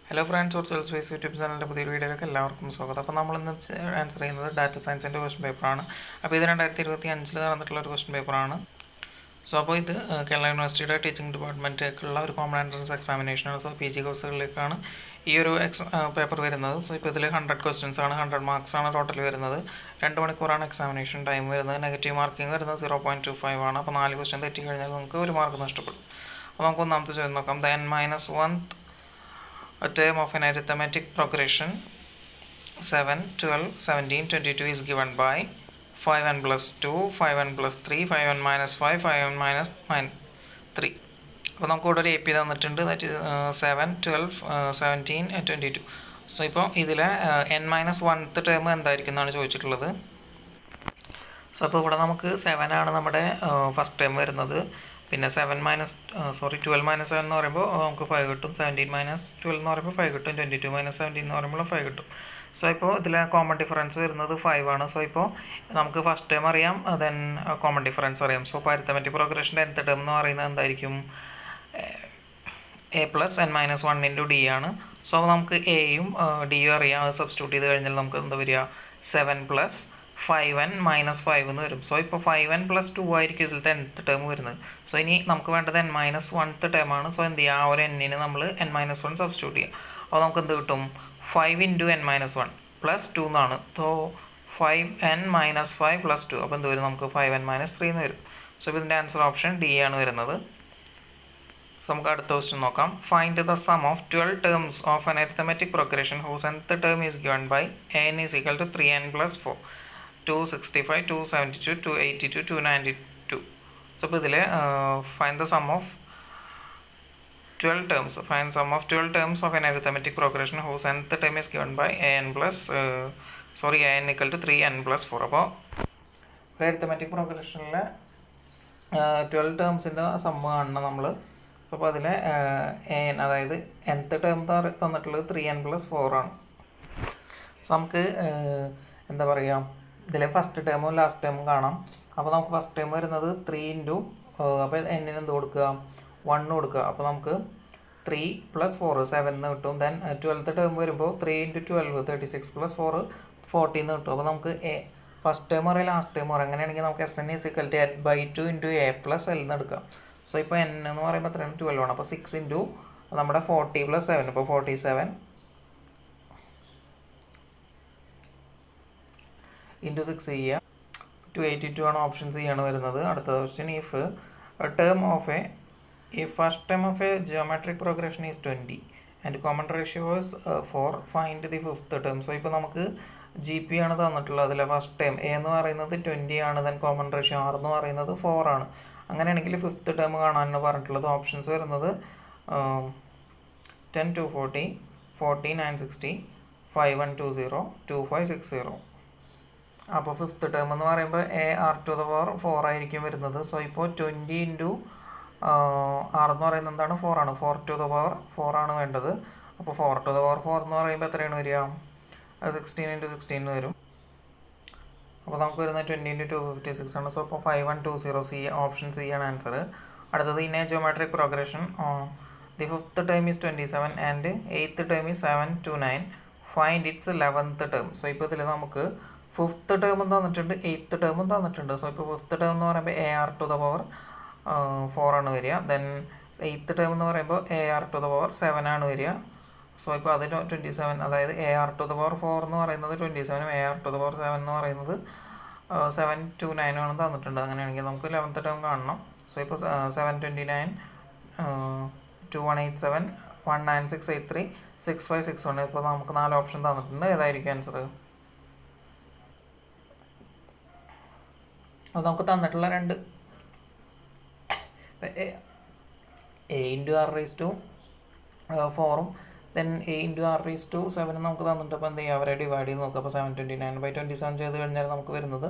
Hello friends, or space YouTube ചാനലിൻ്റെ പുതിയൊരു വീഡിയോയിലേക്ക് എല്ലാവർക്കും സ്വാഗതം. അപ്പോൾ നമ്മളിന്ന് ആൻസർ ചെയ്യുന്നത് ഡാറ്റ സയൻസിൻ്റെ ക്വസ്റ്റൻ പേപ്പറാണ്. അപ്പോൾ ഇത് 2025 നടന്നിട്ടുള്ള ഒരു ക്വസ്റ്റൻ പേപ്പറാണ്. സോ അപ്പോൾ ഇത് കേരള യൂണിവേഴ്സിറ്റിയുടെ ടീച്ചിങ് ഡിപ്പാർട്ട്മെൻറ്റിലേക്കുള്ള ഒരു കോമൺ എൻട്രൻസ് എക്സാമിനേഷനാണ്. സോ PG കോഴ്സുകളിലേക്കാണ് ഈ ഒരു പേപ്പർ വരുന്നത്. സോ ഇപ്പോൾ ഇതിൽ 100 ക്വസ്റ്റ്യൻസ് ആണ്, 100 മാർക്സ് ആണ് ടോട്ടൽ വരുന്നത്. 2 മണിക്കൂറാണ് എക്സാമിനേഷൻ ടൈം വരുന്നത്. നെഗറ്റീവ് മാർക്കിംഗ് വരുന്നത് 0.25 ആണ്. അപ്പോൾ 4 ക്വസ്റ്റ്യൻ തെറ്റി കഴിഞ്ഞാൽ നമുക്ക് 1 മാർക്ക് നഷ്ടപ്പെടും. അപ്പോൾ നമുക്ക് ഒന്നാമത്തെ ചോദ്യം നോക്കാം. The n-1th a term of an arithmetic progression 7, 12, 17, 22 is given by 5n plus 2, 5n plus 3, 5n minus 5, 5n minus 3. അപ്പോൾ നമുക്ക് ഇവിടെ ഒരു AP തന്നിട്ടുണ്ട്. ദാറ്റ് 7, 12, 17, 22. സോ ഇപ്പോൾ ഇതിലെ n-1th ടേം എന്തായിരിക്കും എന്നാണ് ചോദിച്ചിട്ടുള്ളത്. സോ അപ്പോൾ ഇവിടെ നമുക്ക് 7 ആണ് നമ്മുടെ ഫസ്റ്റ് ടേം വരുന്നത്. പിന്നെ 12 മൈനസ് 7 എന്ന് പറയുമ്പോൾ നമുക്ക് 5 കിട്ടും. 17 മൈനസ് 12 എന്ന് പറയുമ്പോൾ 5 കിട്ടും. 22 മൈനസ് 17 എന്ന് പറയുമ്പോൾ 5 കിട്ടും. സോ ഇപ്പോൾ ഇതിലെ കോമൺ ഡിഫറൻസ് വരുന്നത് 5 ആണ്. സോ ഇപ്പോൾ നമുക്ക് ഫസ്റ്റ് ടേം അറിയാം, ദെൻ കോമൺ ഡിഫറൻസ് അറിയാം. സോ ഇപ്പോൾ അരിത്തമെറ്റിക് പ്രോഗ്രഷൻ്റെ nth ടേം എന്ന് പറയുന്നത് എന്തായിരിക്കും? a plus n-1 into D ആണ്. സോ നമുക്ക് എയും ഡിയും അറിയാം. അത് സബ്സ്റ്റിറ്റ്യൂട്ട് ചെയ്ത് കഴിഞ്ഞാൽ നമുക്ക് എന്താ വരിക? 7 പ്ലസ് 5n മൈനസ് 5 എന്ന് വരും. സോ ഇപ്പോൾ 5n പ്ലസ് 2 ആയിരിക്കും ഇതിലത്തെ nth ടേം വരുന്നത്. സോ ഇനി നമുക്ക് വേണ്ടത് n-1th ടേം ആണ്. സോ എന്ത് ചെയ്യുക? ആ ഒരു n-ന് നമ്മൾ n-1 സബ്സ്റ്റിറ്റ്യൂട്ട് ചെയ്യുക. അപ്പോൾ നമുക്ക് എന്ത് കിട്ടും? 5 ഇൻറ്റു n-1 പ്ലസ് 2 എന്നാണ്. So 5n minus 5 plus 2. അപ്പോൾ എന്ത് വരും? നമുക്ക് 5n മൈനസ് 3 എന്ന് വരും. സോ ഇതിൻ്റെ ആൻസർ ഓപ്ഷൻ ഡി ആണ് വരുന്നത്. സോ നമുക്ക് അടുത്ത ക്വസ്റ്റ്യൻ നോക്കാം. Find the sum of 12 terms of an arithmetic progression whose nth term is given by n is equal to 3n plus 4, 265, 272, 282, 292. So ഇപ്പോൾ ഇതിൽ find the sum of 12 terms. Find sum of 12 terms of an arithmetic progression whose nth term is given by an equal to 3n plus 4. അപ്പോൾ ഒരു arithmetic progressionലെ 12 ടേംസിൻ്റെ sum കാണണം നമ്മൾ. So അപ്പോൾ അതിലെ an, അതായത് nth term തന്നിട്ടുള്ളത് 3n plus 4 ആണ്. So നമുക്ക് എന്താ പറയുക, ഇതിലെ ഫസ്റ്റ് ടേമും ലാസ്റ്റ് ടേമും കാണാം. അപ്പോൾ നമുക്ക് ഫസ്റ്റ് ടേം വരുന്നത് 3 ഇൻറ്റു, അപ്പോൾ n-ന് എന്ത് കൊടുക്കുക? 1 കൊടുക്കുക. അപ്പോൾ നമുക്ക് 3 പ്ലസ് 4 7 എന്ന് കിട്ടും. ദെൻ 12th ടേം വരുമ്പോൾ 3 ഇൻറ്റു 12 36 പ്ലസ് 4 40 എന്ന് കിട്ടും. അപ്പോൾ നമുക്ക് ഫസ്റ്റ് ടേം പറയും ലാസ്റ്റ് ടേം പറയും. അങ്ങനെയാണെങ്കിൽ നമുക്ക് SN is equal to n/2 into a plus l എന്ന് എടുക്കാം. സോ ഇപ്പോൾ n എന്ന് പറയുമ്പോൾ എത്രയാണ്? 12 ആണ്. അപ്പോൾ 6 ഇൻറ്റു നമ്മുടെ 40 പ്ലസ് 7, ഇപ്പോൾ 47 ഇൻറ്റു 6 ചെയ്യുക. 282 ആണ് ഓപ്ഷൻ സി ആണ് വരുന്നത്. അടുത്ത question, if term of first term of A geometric progression is 20 and common ratio is 4, find the fifth term. So ഇപ്പോൾ നമുക്ക് GP ആണ് തന്നിട്ടുള്ളത്. അതിലെ ഫസ്റ്റ് ടേം a എന്ന് പറയുന്നത് 20 ആണ്. ദെൻ കോമൺ റേഷ്യോ r എന്ന് പറയുന്നത് 4 ആണ്. അങ്ങനെയാണെങ്കിൽ ഫിഫ്ത്ത് ടേം കാണാനാണ് പറഞ്ഞിട്ടുള്ളത്. ഓപ്ഷൻസ് വരുന്നത് 10 240, 40 960, 5120, 2560. അപ്പോൾ ഫിഫ്ത്ത് ടേം എന്ന് പറയുമ്പോൾ ar⁴ ആയിരിക്കും വരുന്നത്. സോ ഇപ്പോൾ 20 ഇൻറ്റു r എന്ന് പറയുന്നത് എന്താണ്? 4 ആണ്. 4⁴ ആണ് വേണ്ടത്. അപ്പോൾ 4⁴ എന്ന് പറയുമ്പോൾ എത്രയാണ് വരിക? 16 ഇൻറ്റു 16 എന്ന് വരും. അപ്പോൾ നമുക്ക് വരുന്നത് 20 ഇൻറ്റു 256 ആണ്. സോ ഇപ്പോൾ 5120 ഓപ്ഷൻ സി ആണ് ആൻസർ. അടുത്തത്, in A geometric progression the fifth term is 27 and 8th term is 729, find it's 11th term. So ഇപ്പോൾ ഇതിൽ നമുക്ക് ഫിഫ്ത്ത് ടേമും തന്നിട്ടുണ്ട്, 8th ടേമും തന്നിട്ടുണ്ട്. സോ ഇപ്പോൾ ഫിഫ്ത്ത് ടേം എന്ന് പറയുമ്പോൾ ar⁴ ആണ് വരിക. ദെൻ 8th ടേം എന്ന് പറയുമ്പോൾ ar⁴ ആണ് വരിക. സോ ഇപ്പോൾ അത് 27, അതായത് ar⁴ എന്ന് പറയുന്നത് 27ഉം ar⁴ എന്ന് പറയുന്നത് 729 ആണ് തന്നിട്ടുണ്ട്. അങ്ങനെയാണെങ്കിൽ നമുക്ക് 11th ടേം കാണണം. സോ ഇപ്പോൾ 729, 2187, 19683, 6561. ഇപ്പോൾ നമുക്ക് 4 ഓപ്ഷൻ തന്നിട്ടുണ്ട്. ഏതായിരിക്കും ആൻസർ? അത് നമുക്ക് തന്നിട്ടുള്ള രണ്ട് a into r⁴ then a into r⁴ നമുക്ക് തന്നിട്ട്. അപ്പോൾ എന്ത് ചെയ്യുക? അവരെ ഡിവൈഡ് ചെയ്ത് നോക്കുക. അപ്പോൾ 729/27 ചെയ്ത് കഴിഞ്ഞാൽ നമുക്ക് വരുന്നത്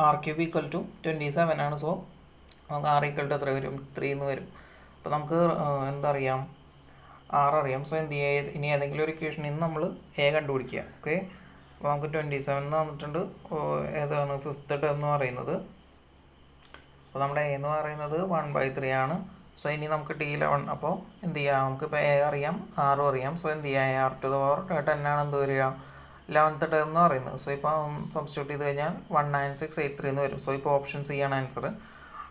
r³ ഈക്വൽ ടു 27 ആണ്. സോ നമുക്ക് r ഈക്വൽ ടു എത്ര വരും? 3 എന്ന് വരും. അപ്പോൾ നമുക്ക് എന്താ അറിയാം? r അറിയാം. സോ എന്ത് ചെയ്യുക? ഇനി ഏതെങ്കിലും ഒരു ഇക്വേഷനിൽ നിന്ന് നമ്മൾ a കണ്ടുപിടിക്കുക. ഓക്കെ, അപ്പോൾ നമുക്ക് 27 എന്ന് തന്നിട്ടുണ്ട്. ഏതാണ് ഫിഫ്ത്ത് ടേം എന്ന് പറയുന്നത്? അപ്പോൾ നമ്മുടെ a എന്ന് പറയുന്നത് 1/3 ആണ്. സോ ഇനി നമുക്ക് D11 അപ്പോൾ എന്ത് ചെയ്യാം, നമുക്കിപ്പോൾ A അറിയാം, ആറും അറിയാം. സോ എന്ത് ചെയ്യാം, R to the power 10 ആണ് എന്ത് വരിക 11th ടേം എന്ന് പറയുന്നത്. സോ ഇപ്പോൾ സബ്സ്റ്റിറ്റ്യൂട്ട് ചെയ്ത് കഴിഞ്ഞാൽ 19683 എന്ന് വരും. സോ ഇപ്പോൾ ഓപ്ഷൻ സി ആണ് ആൻസർ.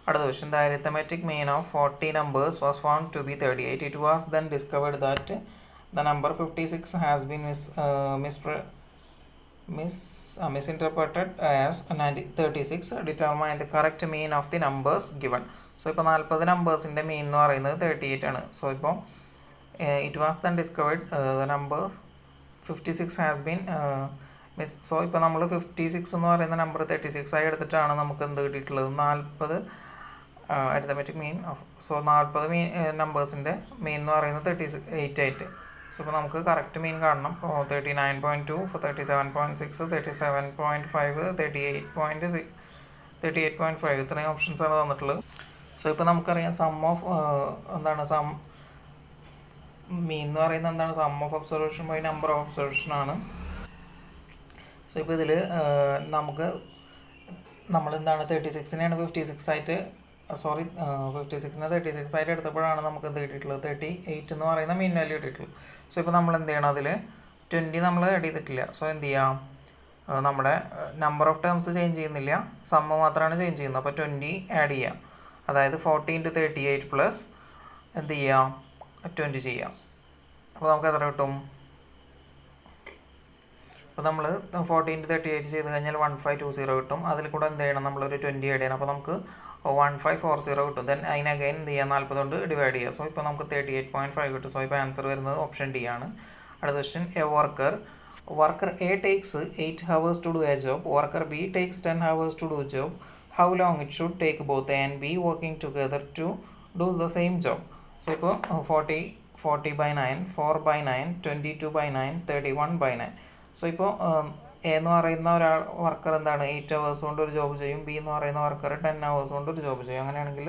അടുത്ത question, the arithmetic mean of 40 numbers was found to be 38. It was then discovered that the number 56 has been misinterpreted as 36. Determine the correct mean of the numbers given. So ഇപ്പോൾ 40 നമ്പേഴ്സിൻ്റെ മീൻ എന്ന് പറയുന്നത് 38 ആണ്. So ഇപ്പോൾ it was then discovered the number 56 has been so ഇപ്പോൾ നമ്മൾ 56 എന്ന് പറയുന്ന number 36 ആയി എടുത്തിട്ടാണ് നമുക്ക് എന്ത് കിട്ടിയിട്ടുള്ളത് 40 അരിത്തമെറ്റിക് മീൻ ഓഫ്. സോ 40 നമ്പേഴ്സിൻ്റെ മീൻ എന്ന് പറയുന്നത് 38 ആയിട്ട്. സോ ഇപ്പോൾ നമുക്ക് കറക്റ്റ് മീൻ കാണണം. 39.2, 37.6, 37.5, 38.5 ഇത്രയും ഓപ്ഷൻസാണ് തന്നിട്ടുള്ളത്. സോ ഇപ്പോൾ നമുക്കറിയാം സം ഓഫ് എന്താണ് മീൻ എന്ന് പറയുന്നത് എന്താണ്, sum of observation by number of observation ആണ്. സോ ഇപ്പോൾ ഇതിൽ നമ്മൾ എന്താണ് 36നെയാണ് 56 ആയിട്ട് 56നെ 36 ആയിട്ട് എടുത്തപ്പോഴാണ് നമുക്ക് എന്ത് കിട്ടിയിട്ടുള്ളത് 38 എന്ന് പറയുന്ന മീൻ വാല്യൂ കിട്ടിയിട്ടുള്ളത്. സോ ഇപ്പോൾ നമ്മൾ എന്ത് ചെയ്യണം, അതിൽ 20 നമ്മൾ ആഡ് ചെയ്തിട്ടില്ല. സോ എന്ത് ചെയ്യാം, നമ്മുടെ നമ്പർ ഓഫ് ടേംസ് ചേഞ്ച് ചെയ്യുന്നില്ല, സമ്മ് മാത്രമാണ് ചേഞ്ച് ചെയ്യുന്നത്. അപ്പോൾ 20 ആഡ് ചെയ്യാം, അതായത് 40 × 38 പ്ലസ് എന്ത് ചെയ്യാം 20 ചെയ്യാം. അപ്പോൾ നമുക്ക് എത്ര കിട്ടും, അപ്പോൾ നമ്മൾ 40 × 38 ചെയ്ത് കഴിഞ്ഞാൽ 1520 കിട്ടും. അതിൽ കൂടെ എന്ത് ചെയ്യണം, നമ്മളൊരു 20 ആഡ് ചെയ്യണം. അപ്പോൾ നമുക്ക് 1540 കിട്ടും. ദെൻ അതിന് അഗൈൻ എന്ത് ചെയ്യുക, 40 കൊണ്ട് ഡിവൈഡ് ചെയ്യുക. സോ ഇപ്പോൾ നമുക്ക് 38.5 കിട്ടും. സോ ഇപ്പോൾ ആൻസർ വരുന്നത് ഓപ്ഷൻ ഡി ആണ്. അടുത്ത question, A worker A takes 8 hours to do a job. Worker B takes 10 hours to do a job. How long it should take both A and B working together to do the same job? So ഇപ്പോൾ 40/9, 4/9, 22/9, 31/9. So ഇപ്പോൾ A എന്ന് പറയുന്ന worker എന്താണ് 8 hours കൊണ്ട് ഒരു job ചെയ്യും. B എന്ന് പറയുന്ന വർക്കർ 10 hours കൊണ്ട് ഒരു ജോബ് ചെയ്യും. അങ്ങനെയാണെങ്കിൽ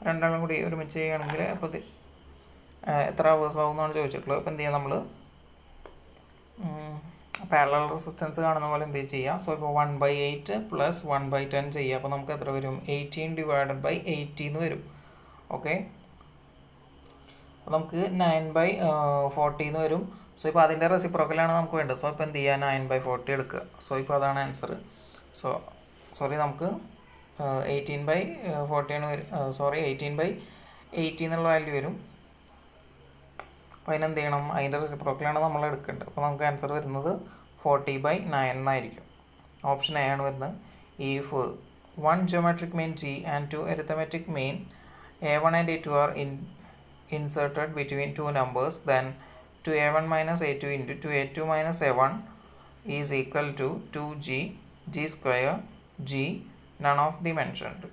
രണ്ടാളും കൂടി ഒരുമിച്ച് ചെയ്യുകയാണെങ്കിൽ അപ്പോൾ എത്ര ഹവേഴ്സ് ആവും എന്നാണ് ചോദിച്ചിട്ടുള്ളത്. അപ്പോൾ എന്ത് ചെയ്യാം, നമ്മൾ പാരലൽ റെസിസ്റ്റൻസ് കാണുന്ന പോലെ എന്ത് ചെയ്യുക. സോ ഇപ്പോൾ 1/8 പ്ലസ് 1/10 ചെയ്യുക. അപ്പോൾ നമുക്ക് എത്ര വരും, 18 / 80 എന്ന് വരും. ഓക്കെ, അപ്പോൾ നമുക്ക് 9/40 എന്ന് വരും. സോ ഇപ്പോൾ അതിൻ്റെ റെസിപ്രോക്കലാണ് നമുക്ക് വേണ്ടത്. സോ ഇപ്പോൾ എന്ത് ചെയ്യുക, 9/40 എടുക്കുക. സോ ഇപ്പോൾ അതാണ് ആൻസർ. നമുക്ക് 18/40 ആണ് 18/80 എന്നുള്ള വാല്യൂ വരും. അപ്പോൾ അതിനെന്ത് ചെയ്യണം, അതിൻ്റെ റെസിപ്രോക്കലാണ് നമ്മൾ എടുക്കേണ്ടത്. അപ്പോൾ നമുക്ക് ആൻസർ വരുന്നത് 40/9 എന്നായിരിക്കും. ഓപ്ഷൻ എ ആണ് വരുന്നത്. If 1 geometric mean G and 2 arithmetic mean A1 and A2 are inserted between two numbers, then 2A1 minus A2 into 2A2 minus A1 is equal to 2G, G square, G, none of the mentioned.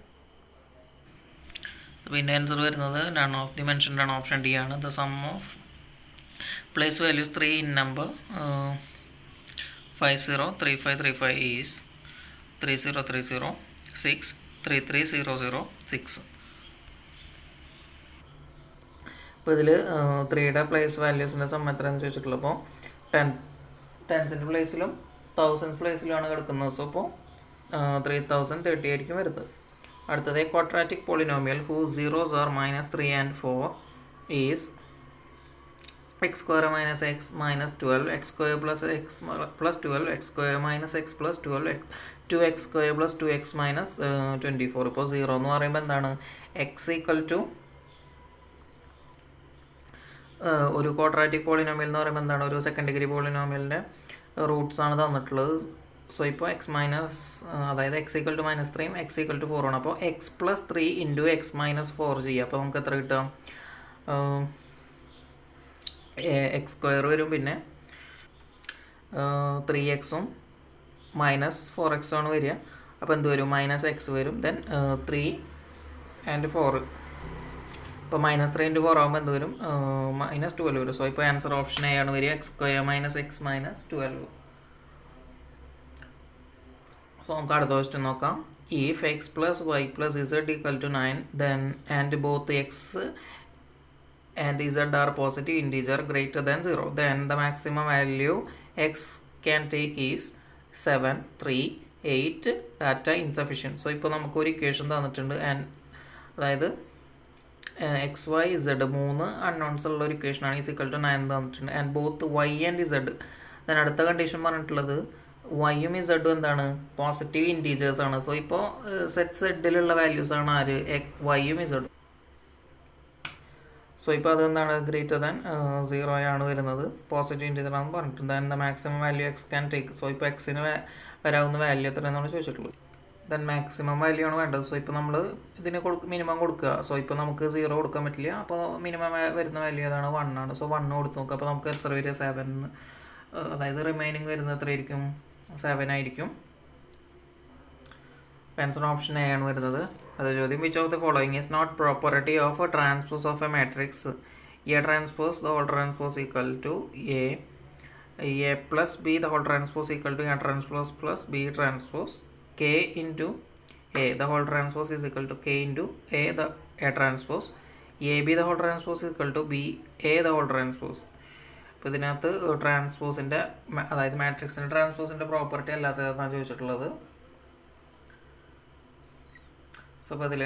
പിന്നെ answer വരുന്നത് none of the mentioned ആണ്, option D ആണ്. The sum of place values 3 in number 503535 is 30306 33006. ഇപ്പോൾ ഇതിൽ 3യുടെ place വാല്യൂസിൻ്റെ some എത്രയെന്ന് ചോദിച്ചിട്ടുള്ളൂ. അപ്പോൾ 10 പ്ലേസിലും 1000 പ്ലേസിലുമാണ് കിടക്കുന്നത്. So അപ്പോൾ 3030 ആയിരിക്കും വരുന്നത്. അടുത്തത് quadratic polynomial whose zeros are -3 and 4 is x square minus x minus 12, x square plus x plus 12, x square minus x plus 12, 2x square plus 2x minus 24. ഇപ്പോൾ 0 എന്ന് പറയുമ്പോൾ എന്താണ്, x ഈക്വൽ ടു ഒരു quadratic polynomial എന്ന് പറയുമ്പോൾ എന്താണ്, ഒരു second degree പോളിനോമിയലിൻ്റെ Roots ആണ് തന്നിട്ടുള്ളത്. സോ ഇപ്പോൾ എക്സ് മൈനസ്, അതായത് x equal to -3 x equal to 4 ആണ്. അപ്പോൾ x plus 3 into x minus 4 ചെയ്യുക. അപ്പോൾ നമുക്ക് എത്ര കിട്ടുക, എക്സ് സ്ക്വയർ വരും, പിന്നെ 3x -4x ആണ് വരിക. അപ്പോൾ എന്ത് വരും, -x വരും. ദെൻ 3 and 4, ഇപ്പോൾ -3 × 4 ആകുമ്പോൾ എന്ത് വരും, -12 വരും. സോ ഇപ്പോൾ ആൻസർ ഓപ്ഷൻ എ ആണ് വരിക, x square minus x minus 12. So നമുക്ക് അടുത്ത ക്വസ്റ്റ്യൻ നോക്കാം. If x plus y plus z equal to 9 then and both x and z are positive integer greater than 0, then the maximum value x can take is 7, 3, 8, data insufficient. So ഇപ്പോൾ നമുക്കൊരു equation തന്നിട്ടുണ്ട്. അതായത് X Y Z 3 unknowns ഉള്ള ഒരു ഇക്വേഷനാണ് is equal to 9 തന്നിട്ടുണ്ട് and both y and z. Then അടുത്ത condition പറഞ്ഞിട്ടുള്ളത് വൈയും ഇസഡും എന്താണ് പോസിറ്റീവ് ഇൻറ്റീജേഴ്സ് ആണ്. സോ ഇപ്പോൾ സെറ്റ് സെഡിലുള്ള വാല്യൂസ് ആണ് ആര് വൈയും ഇസഡും. സോ ഇപ്പോൾ അതെന്താണ് ഗ്രേറ്റർ ദാൻ 0 ആണ് വരുന്നത്, പോസിറ്റീവ് ഇൻറ്റീജർ ആണെന്ന് പറഞ്ഞിട്ടുണ്ട്. Then the maximum value X can take. So ഇപ്പോൾ എക്സിന് വരാവുന്ന വാല്യൂ എത്രയെന്നാണ് ചോദിച്ചിട്ടുള്ളത്. ദെൻ മാക്സിമം വാല്യൂ ആണ് വേണ്ടത്. സോ ഇപ്പോൾ നമ്മൾ ഇതിന് മിനിമം കൊടുക്കുക. സോ ഇപ്പോൾ നമുക്ക് 0 കൊടുക്കാൻ പറ്റില്ല, അപ്പോൾ മിനിമം വരുന്ന വാല്യൂ ഏതാണ് 1 ആണ്. സോ 1 കൊടുത്ത് നോക്കുക. അപ്പോൾ നമുക്ക് എത്ര വരിക 7, അതായത് റിമൈനിങ് വരുന്നത് എത്രയായിരിക്കും 7 ആയിരിക്കും. ആൻസർ ഓപ്ഷൻ എ ആണ് വരുന്നത്. അത് ചോദ്യം which of the following is not property of a transpose of a matrix A transpose the whole transpose equal to A plus B the whole transpose equal to A transpose plus B transpose k into a the whole transpose is equal to k into a transpose ab the whole transpose is equal to b a the whole transpose. അപ്പോൾ ഇതിനകത്ത് ട്രാൻസ്പോസിൻ്റെ അതായത് മാട്രിക്സിൻ്റെ ട്രാൻസ്പോസിൻ്റെ property അല്ലാത്തതാണ് ചോദിച്ചിട്ടുള്ളത്. So അപ്പോൾ അതിൽ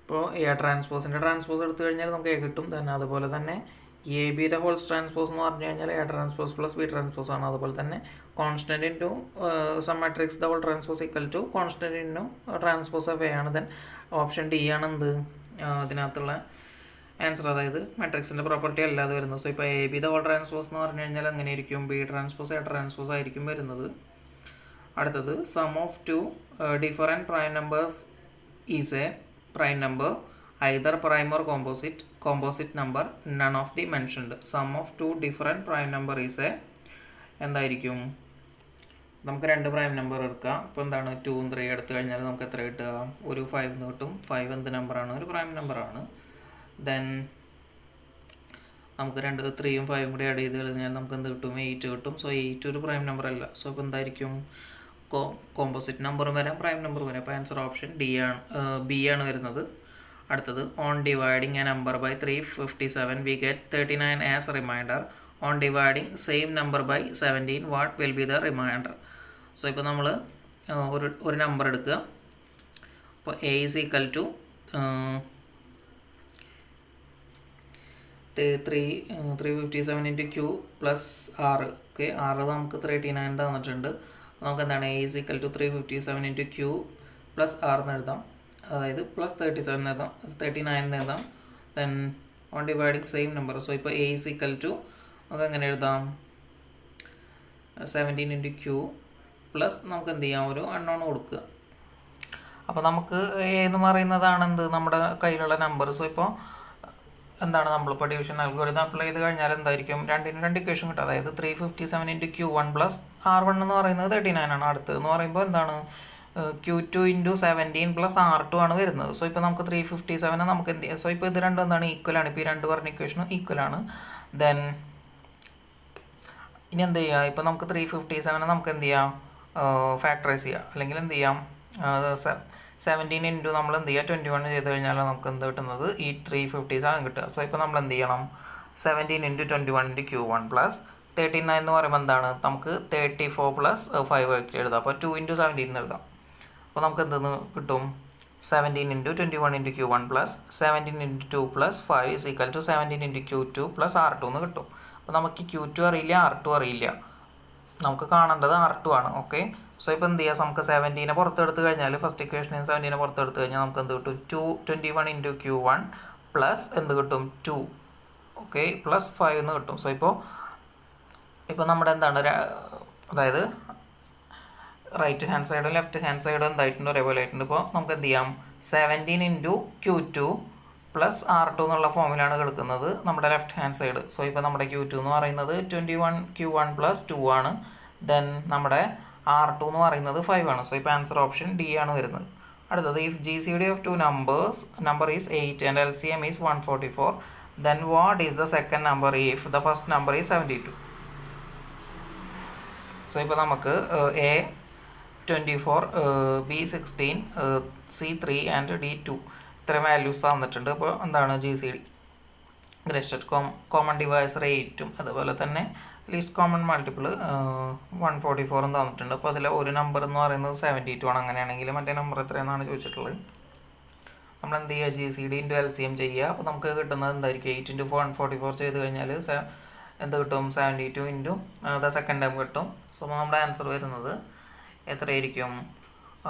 ഇപ്പോൾ A ട്രാൻസ്പോസിൻ്റെ transpose എടുത്തു കഴിഞ്ഞാൽ നമുക്ക് എ കിട്ടും. തന്നെ അതുപോലെ തന്നെ A B the whole transpose എന്ന് പറഞ്ഞു കഴിഞ്ഞാൽ A transpose plus B transpose ആണ്. അതുപോലെ തന്നെ constant into sum matrix the whole transpose equal to constant into transpose of A ആണ്. ദെൻ ഓപ്ഷൻ ഡി ആണ് എന്ത് ഇതിനകത്തുള്ള ആൻസർ, അതായത് മാട്രിക്സിൻ്റെ പ്രോപ്പർട്ടി അല്ലാതെ വരുന്നത്. സോ ഇപ്പോൾ A B the whole transpose എന്ന് പറഞ്ഞു കഴിഞ്ഞാൽ അങ്ങനെ ആയിരിക്കും ബി ട്രാൻസ്പോസ് എ ട്രാൻസ്പോസ് ആയിരിക്കും വരുന്നത്. അടുത്തത് sum of two different prime numbers is a prime number either prime or composite number none of the mentioned. Sum of two different prime number is a എന്തായിരിക്കും, നമുക്ക് 2 prime number എടുക്കാം. ഇപ്പോൾ എന്താണ് 2 ഉം 3 എടുത്തു കഴിഞ്ഞാൽ നമുക്ക് എത്ര കിട്ടുക, ഒരു 5 എന്ന് കിട്ടും. 5 എന്ത് നമ്പറാണ്, ഒരു പ്രൈം നമ്പറാണ്. ദെൻ നമുക്ക് 2 3 ഉം 5 കൂടി ആഡ് ചെയ്ത് കഴിഞ്ഞാൽ നമുക്ക് എന്ത് കിട്ടും, 8 കിട്ടും. സോ 8 ഒരു പ്രൈം നമ്പർ അല്ല. സോ ഇപ്പോൾ എന്തായിരിക്കും, കോമ്പോസിറ്റ് നമ്പറും വരാം പ്രൈം നമ്പർ വരാം. അപ്പോൾ ആൻസർ ഓപ്ഷൻ ഡി ആണ്, ബി ആണ് വരുന്നത്. അടുത്തത് on dividing a number by 357 we get 39 as remainder. On dividing same number by 17 what will be the remainder. So ഇപ്പോൾ നമ്മൾ ഒരു നമ്പർ എടുക്കുക. അപ്പോൾ A is equal to 357 into Q plus 6. Okay, 6 നമുക്ക് 39 തന്നിട്ടുണ്ട്. നമുക്ക് എന്താണ് A is equal to 357 into Q plus 6 എന്ന് എഴുതാം. അതായത് പ്ലസ് 37 എഴുതാം, 39 എഴുതാം. Then on dividing same number. So ഇപ്പോൾ എ ഈസ് ഈക്വൽ ടു നമുക്ക് എങ്ങനെ എഴുതാം, 17 ഇൻറ്റു ക്യൂ പ്ലസ് നമുക്ക് എന്ത് ചെയ്യാം, ഒരു അൺനോൺ കൊടുക്കുക. അപ്പോൾ നമുക്ക് എ എന്ന് പറയുന്നതാണ് എന്ത് നമ്മുടെ കയ്യിലുള്ള നമ്പർ. സോ ഇപ്പോൾ എന്താണ് നമ്മളിപ്പോൾ ഡിവിഷൻ അൽഗോരിതം അപ്ലൈ ചെയ്ത് കഴിഞ്ഞാൽ എന്തായിരിക്കും, 2 ഇക്വേഷൻ കിട്ടും. അതായത് 357 ഇൻറ്റു Q1 പ്ലസ് R1 എന്ന് പറയുന്നത് 39 ആണ്. അടുത്തതെന്ന് പറയുമ്പോൾ എന്താണ് Q2 ഇൻറ്റു 17 പ്ലസ് R2 ആണ് വരുന്നത്. സോ ഇപ്പോൾ നമുക്ക് 357 നമുക്ക് എന്ത് ചെയ്യാം, സോ ഇപ്പോൾ ഇത് രണ്ടും എന്താണ് ഈക്വൽ ആണ്. ഇപ്പോൾ ഈ 2 പറഞ്ഞ ഇക്വേഷൻ ഈക്വൽ ആണ്. ദെൻ ഇനി എന്ത് ചെയ്യുക, ഇപ്പോൾ നമുക്ക് 357 നമുക്ക് എന്ത് ചെയ്യാം, ഫാക്ടറൈസ് ചെയ്യുക. അല്ലെങ്കിൽ എന്ത് ചെയ്യാം, 17 ഇൻറ്റു നമ്മൾ എന്ത് ചെയ്യുക 21 ചെയ്ത് കഴിഞ്ഞാൽ നമുക്ക് എന്ത് കിട്ടുന്നത്, ഈ 357 കിട്ടുക. സോ ഇപ്പോൾ നമ്മൾ എന്ത് ചെയ്യണം, 17 ഇൻറ്റു 21 ഇൻറ്റു Q1 പ്ലസ് 39 എന്ന് പറയുമ്പോൾ എന്താണ്, നമുക്ക് 34 പ്ലസ് 5 എഴുതാം. അപ്പോൾ 2 ഇൻറ്റു 17 എന്ന് എഴുതാം. അപ്പോൾ നമുക്ക് എന്തെന്ന് കിട്ടും, 17 into 21 into Q1 plus 17 into 2 plus 5 is equal to 17 into Q2 plus R2 എന്ന് കിട്ടും. അപ്പോൾ നമുക്ക് Q2 അറിയില്ല, R2 അറിയില്ല, നമുക്ക് കാണേണ്ടത് R2 ആണ്. ഓക്കെ, സോ ഇപ്പോൾ എന്ത് ചെയ്യുക, നമുക്ക് 17 പുറത്തെടുത്ത് കഴിഞ്ഞാൽ ഫസ്റ്റ് ഇക്വേഷനിൽ 17 പുറത്തെടുത്ത് കഴിഞ്ഞാൽ നമുക്ക് എന്ത് കിട്ടും, 21 ഇൻറ്റു Q1 പ്ലസ് എന്ത് കിട്ടും 2, ഓക്കെ, പ്ലസ് 5 എന്ന് കിട്ടും. സോ ഇപ്പോൾ നമ്മുടെ എന്താണ്, അതായത് റൈറ്റ് ഹാൻഡ് സൈഡും ലെഫ്റ്റ് ഹാൻഡ് സൈഡും എന്തായിട്ടുണ്ട്, ഒരേപോലെ ആയിട്ടുണ്ട്. ഇപ്പോൾ നമുക്ക് എന്ത് ചെയ്യാം, 17 ഇൻറ്റു Q2 പ്ലസ് R2 എന്നുള്ള ഫോമിലാണ് കിടക്കുന്നത് നമ്മുടെ ലെഫ്റ്റ് ഹാൻഡ് സൈഡ്. സോ ഇപ്പോൾ നമ്മുടെ Q2 എന്ന് പറയുന്നത് 21 Q1 പ്ലസ് 2 ആണ്. ദെൻ നമ്മുടെ R2 എന്ന് പറയുന്നത് 5 ആണ്. സോ ഇപ്പോൾ ആൻസർ ഓപ്ഷൻ ഡി ആണ് വരുന്നത്. അടുത്തത് if GCD of two number is 8 and LCM is 144, then what is the second number if the first number is 72? So ഇപ്പോൾ നമുക്ക് A24, B16, C3 and D2 ഇത്രയും വാല്യൂസ് തന്നിട്ടുണ്ട്. അപ്പോൾ എന്താണ് GCD, ഗ്രേറ്റസ്റ്റ് കോമൺ ഡിവൈസർ 8ഉം അതുപോലെ തന്നെ least common multiple 144 തന്നിട്ടുണ്ട്. അപ്പോൾ അതിൽ ഒരു നമ്പർ എന്ന് പറയുന്നത് 72 ആണ്. അങ്ങനെയാണെങ്കിൽ മറ്റേ നമ്പർ എത്രയെന്നാണ് ചോദിച്ചിട്ടുള്ളത്. നമ്മൾ എന്ത് ചെയ്യുക, GCD ഇൻറ്റു LCM ചെയ്യുക. അപ്പോൾ നമുക്ക് കിട്ടുന്നത് എന്തായിരിക്കും, 8 ഇൻറ്റു 144 ചെയ്ത് കഴിഞ്ഞാൽ എന്ത് കിട്ടും, 72 ഇൻറ്റു ദ സെക്കൻഡ് ടൈം കിട്ടും. സോ നമ്മുടെ ആൻസർ വരുന്നത് എത്രയായിരിക്കും,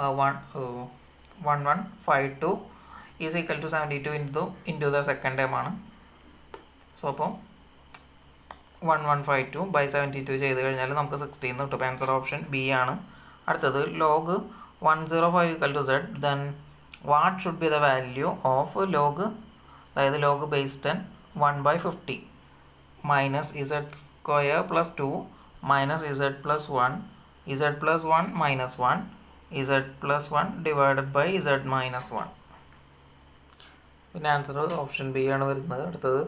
1152 is equal to 72 into the second time ആണ്. സോ അപ്പോൾ 1152 ബൈ 72 ചെയ്ത് കഴിഞ്ഞാൽ നമുക്ക് 16 കിട്ടും. ആൻസർ ഓപ്ഷൻ ബി ആണ്. അടുത്തത് log 105 equal to z, then what should be the value of log, അതായത് log base 10 1/50 minus z square plus 2 minus z plus 1 z plus 1 minus 1 z plus 1 divided by z minus 1. പിന്നെ answer option B ആണ് വരുന്നത്. അടുത്തത്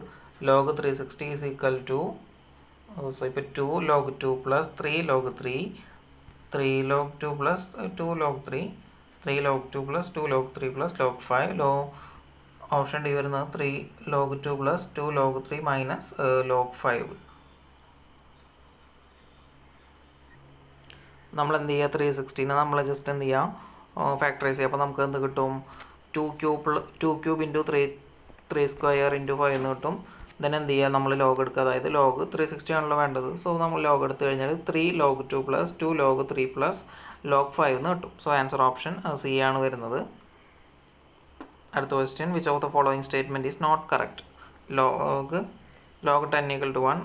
log 360 is equal to, so ഇപ്പോൾ 2 log 2 plus 3 log 3, 3 log 2 plus 2 log 3, 3 log 2 plus 2 log 3 plus log 5. Option D വരുന്നത് 3 log 2 plus 2 log 3 minus log 5. നമ്മൾ എന്ത് ചെയ്യുക, 360 നമ്മൾ ജസ്റ്റ് എന്ത് ചെയ്യുക, ഫാക്ടറൈസ് ചെയ്യുക. അപ്പോൾ നമുക്ക് എന്ത് കിട്ടും, 2 ക്യൂബ് ഇൻറ്റു 3 സ്ക്വയർ ഇൻറ്റു 5 എന്ന് കിട്ടും. ദെൻ എന്ത് ചെയ്യുക, നമ്മൾ ലോഗ് എടുക്കുക, അതായത് ലോഗ് 360 ആണല്ലോ വേണ്ടത്. സോ നമ്മൾ ലോഗ് എടുത്തു കഴിഞ്ഞാൽ 3 log 2 plus 2 log 3 plus log 5 എന്ന് കിട്ടും. സോ ആൻസർ ഓപ്ഷൻ സി ആണ് വരുന്നത്. അടുത്ത question, which of the following statement is not correct. log 10 equal to 1,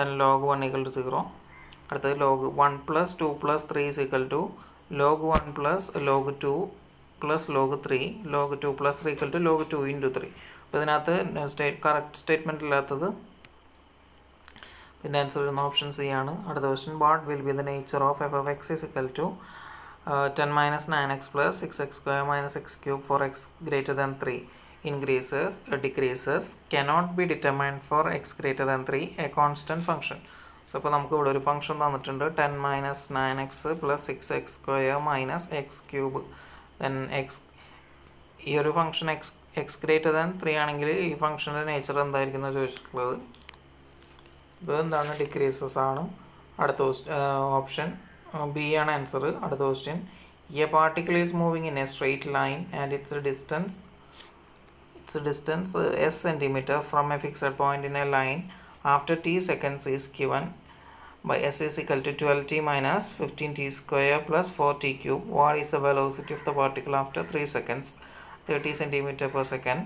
ദെൻ log 1 ഈക്വൽ ടു 0. അടുത്തത് log 1 plus 2 plus 3 is equal to log 1 plus log 2 plus log 3, log 2 plus 3 equal to log 2 into 3. അപ്പോൾ ഇതിനകത്ത് correct statement ഇല്ലാത്തത്. പിന്നെ answer വരുന്ന option C ആണ്. അടുത്ത question, what will be the nature of f of x is equal to 10 minus 9x plus 6x square minus x cube for x greater than 3 increases decreases cannot be determined for x greater than 3 a constant function. So ഇപ്പോൾ നമുക്ക് ഇവിടെ ഒരു function തന്നിട്ടുണ്ട്, 10 minus 9x plus 6x square minus x cube. Then ഈ ഒരു function X greater than 3 ആണെങ്കിൽ ഈ ഫംഗ്ഷൻ്റെ nature എന്തായിരിക്കും എന്ന് ചോദിച്ചിട്ടുള്ളത്. ഇത് എന്താണ്, ഡിക്രീസസ് ആണ്. അടുത്ത ഓപ്ഷൻ ബി ആണ് ആൻസർ. അടുത്ത question, A particle is moving in A straight line and it's distance s centimeter from A fixed point in A line after t seconds is given by s is equal to 12t minus 15t square plus 4t cube. What is the velocity of the particle after 3 seconds? 30 cm per second,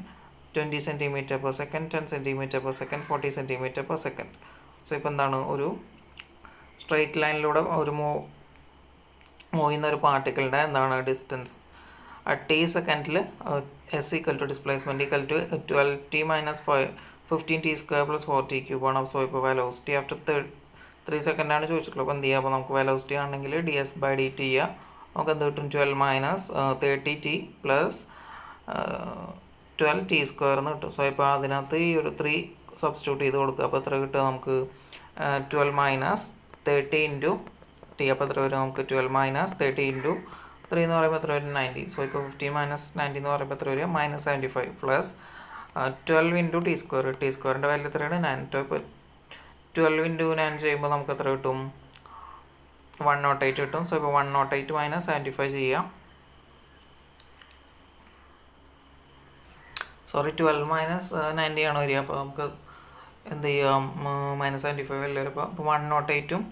20 cm per second, 10 cm per second, 40 cm per second. So ഇപ്പോൾ എന്താണ്, ഒരു straight ലൈനിലൂടെ ഒരു move ചെയ്യുന്ന ഒരു പാർട്ടിക്കിളിൻ്റെ എന്താണ് distance t സെക്കൻഡിൽ s equal to displacement equal to 12t minus 15t square plus 4t cube ആണ്. സോ ഇപ്പോൾ വെലോസിറ്റി ആഫ്റ്റർ 3 സെക്കൻഡാണ് ചോദിച്ചിട്ടുള്ളത്. അപ്പോൾ എന്ത് ചെയ്യുക, അപ്പോൾ നമുക്ക് വെലോസിറ്റി ആണെങ്കിൽ ds/dt ചെയ്യുക. നമുക്ക് എന്ത് കിട്ടും, 12 minus 30t plus 12t square എന്ന് കിട്ടും. സോ ഇപ്പോൾ അതിനകത്ത് ഈ ഒരു 3 സബ്സ്റ്റിറ്റ്യൂട്ട് ചെയ്ത് കൊടുക്കുക. അപ്പോൾ എത്ര കിട്ടുക നമുക്ക്, 12 മൈനസ് 30 ഇൻറ്റു ടി. അപ്പോൾ എത്ര വരും നമുക്ക്, 12 മൈനസ് 30 ഇൻറ്റു 3 എന്ന് പറയുമ്പോൾ എത്ര വരും, 90. സോ ഇപ്പോൾ 15 മൈനസ് 90 എന്ന് പറയുമ്പോൾ എത്ര വരും, -75 plus 12 into T square. T സ്ക്വയറിൻ്റെ വാല്യൂ എത്രയാണ്, 9. ഇപ്പോൾ 12 ഇൻറ്റു 9 ചെയ്യുമ്പോൾ നമുക്ക് എത്ര കിട്ടും, 108 കിട്ടും. സോ ഇപ്പോൾ 108 മൈനസ് 75 ചെയ്യാം. സോറി 12 മൈനസ് 90 ആണ് വരിക. അപ്പോൾ നമുക്ക് എന്ത് ചെയ്യാം, -75 അല്ലേ വരും. അപ്പോൾ 108ഉം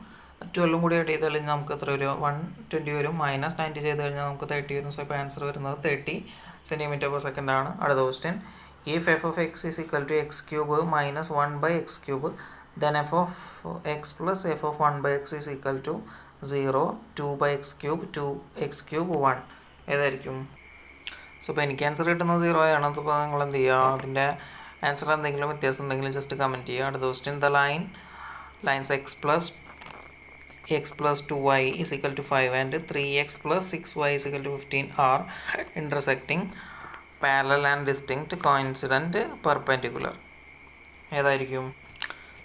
12ഉം കൂടി ആയിട്ട് ചെയ്ത് കഴിഞ്ഞാൽ നമുക്ക് എത്ര വരും, 120 വരും. മൈനസ് 90 ചെയ്ത് കഴിഞ്ഞാൽ നമുക്ക് 30 വരും. സോ ഇപ്പോൾ ആൻസർ വരുന്നത് 30 cm/s ആണ്. അടുത്ത question, if f of x is equal to x cube minus 1/x cube, then f of x plus f of 1/x is equal to 0, 2/x cube, 2x cube, 1. ഏതായിരിക്കും? So ഇപ്പോൾ എനിക്ക് answer കിട്ടുന്നത് 0 ആണ്. അപ്പോൾ നിങ്ങൾ എന്ത് ചെയ്യുക, അതിൻ്റെ ആൻസർ എന്തെങ്കിലും വ്യത്യാസം ഉണ്ടെങ്കിൽ ജസ്റ്റ് കമൻറ്റ് ചെയ്യുക. അടുത്ത question, the lines x plus 2y is equal to 5 and 3x plus 6y is equal to 15 are intersecting, parallel and distinct, coincident, perpendicular. ഏതായിരിക്കും?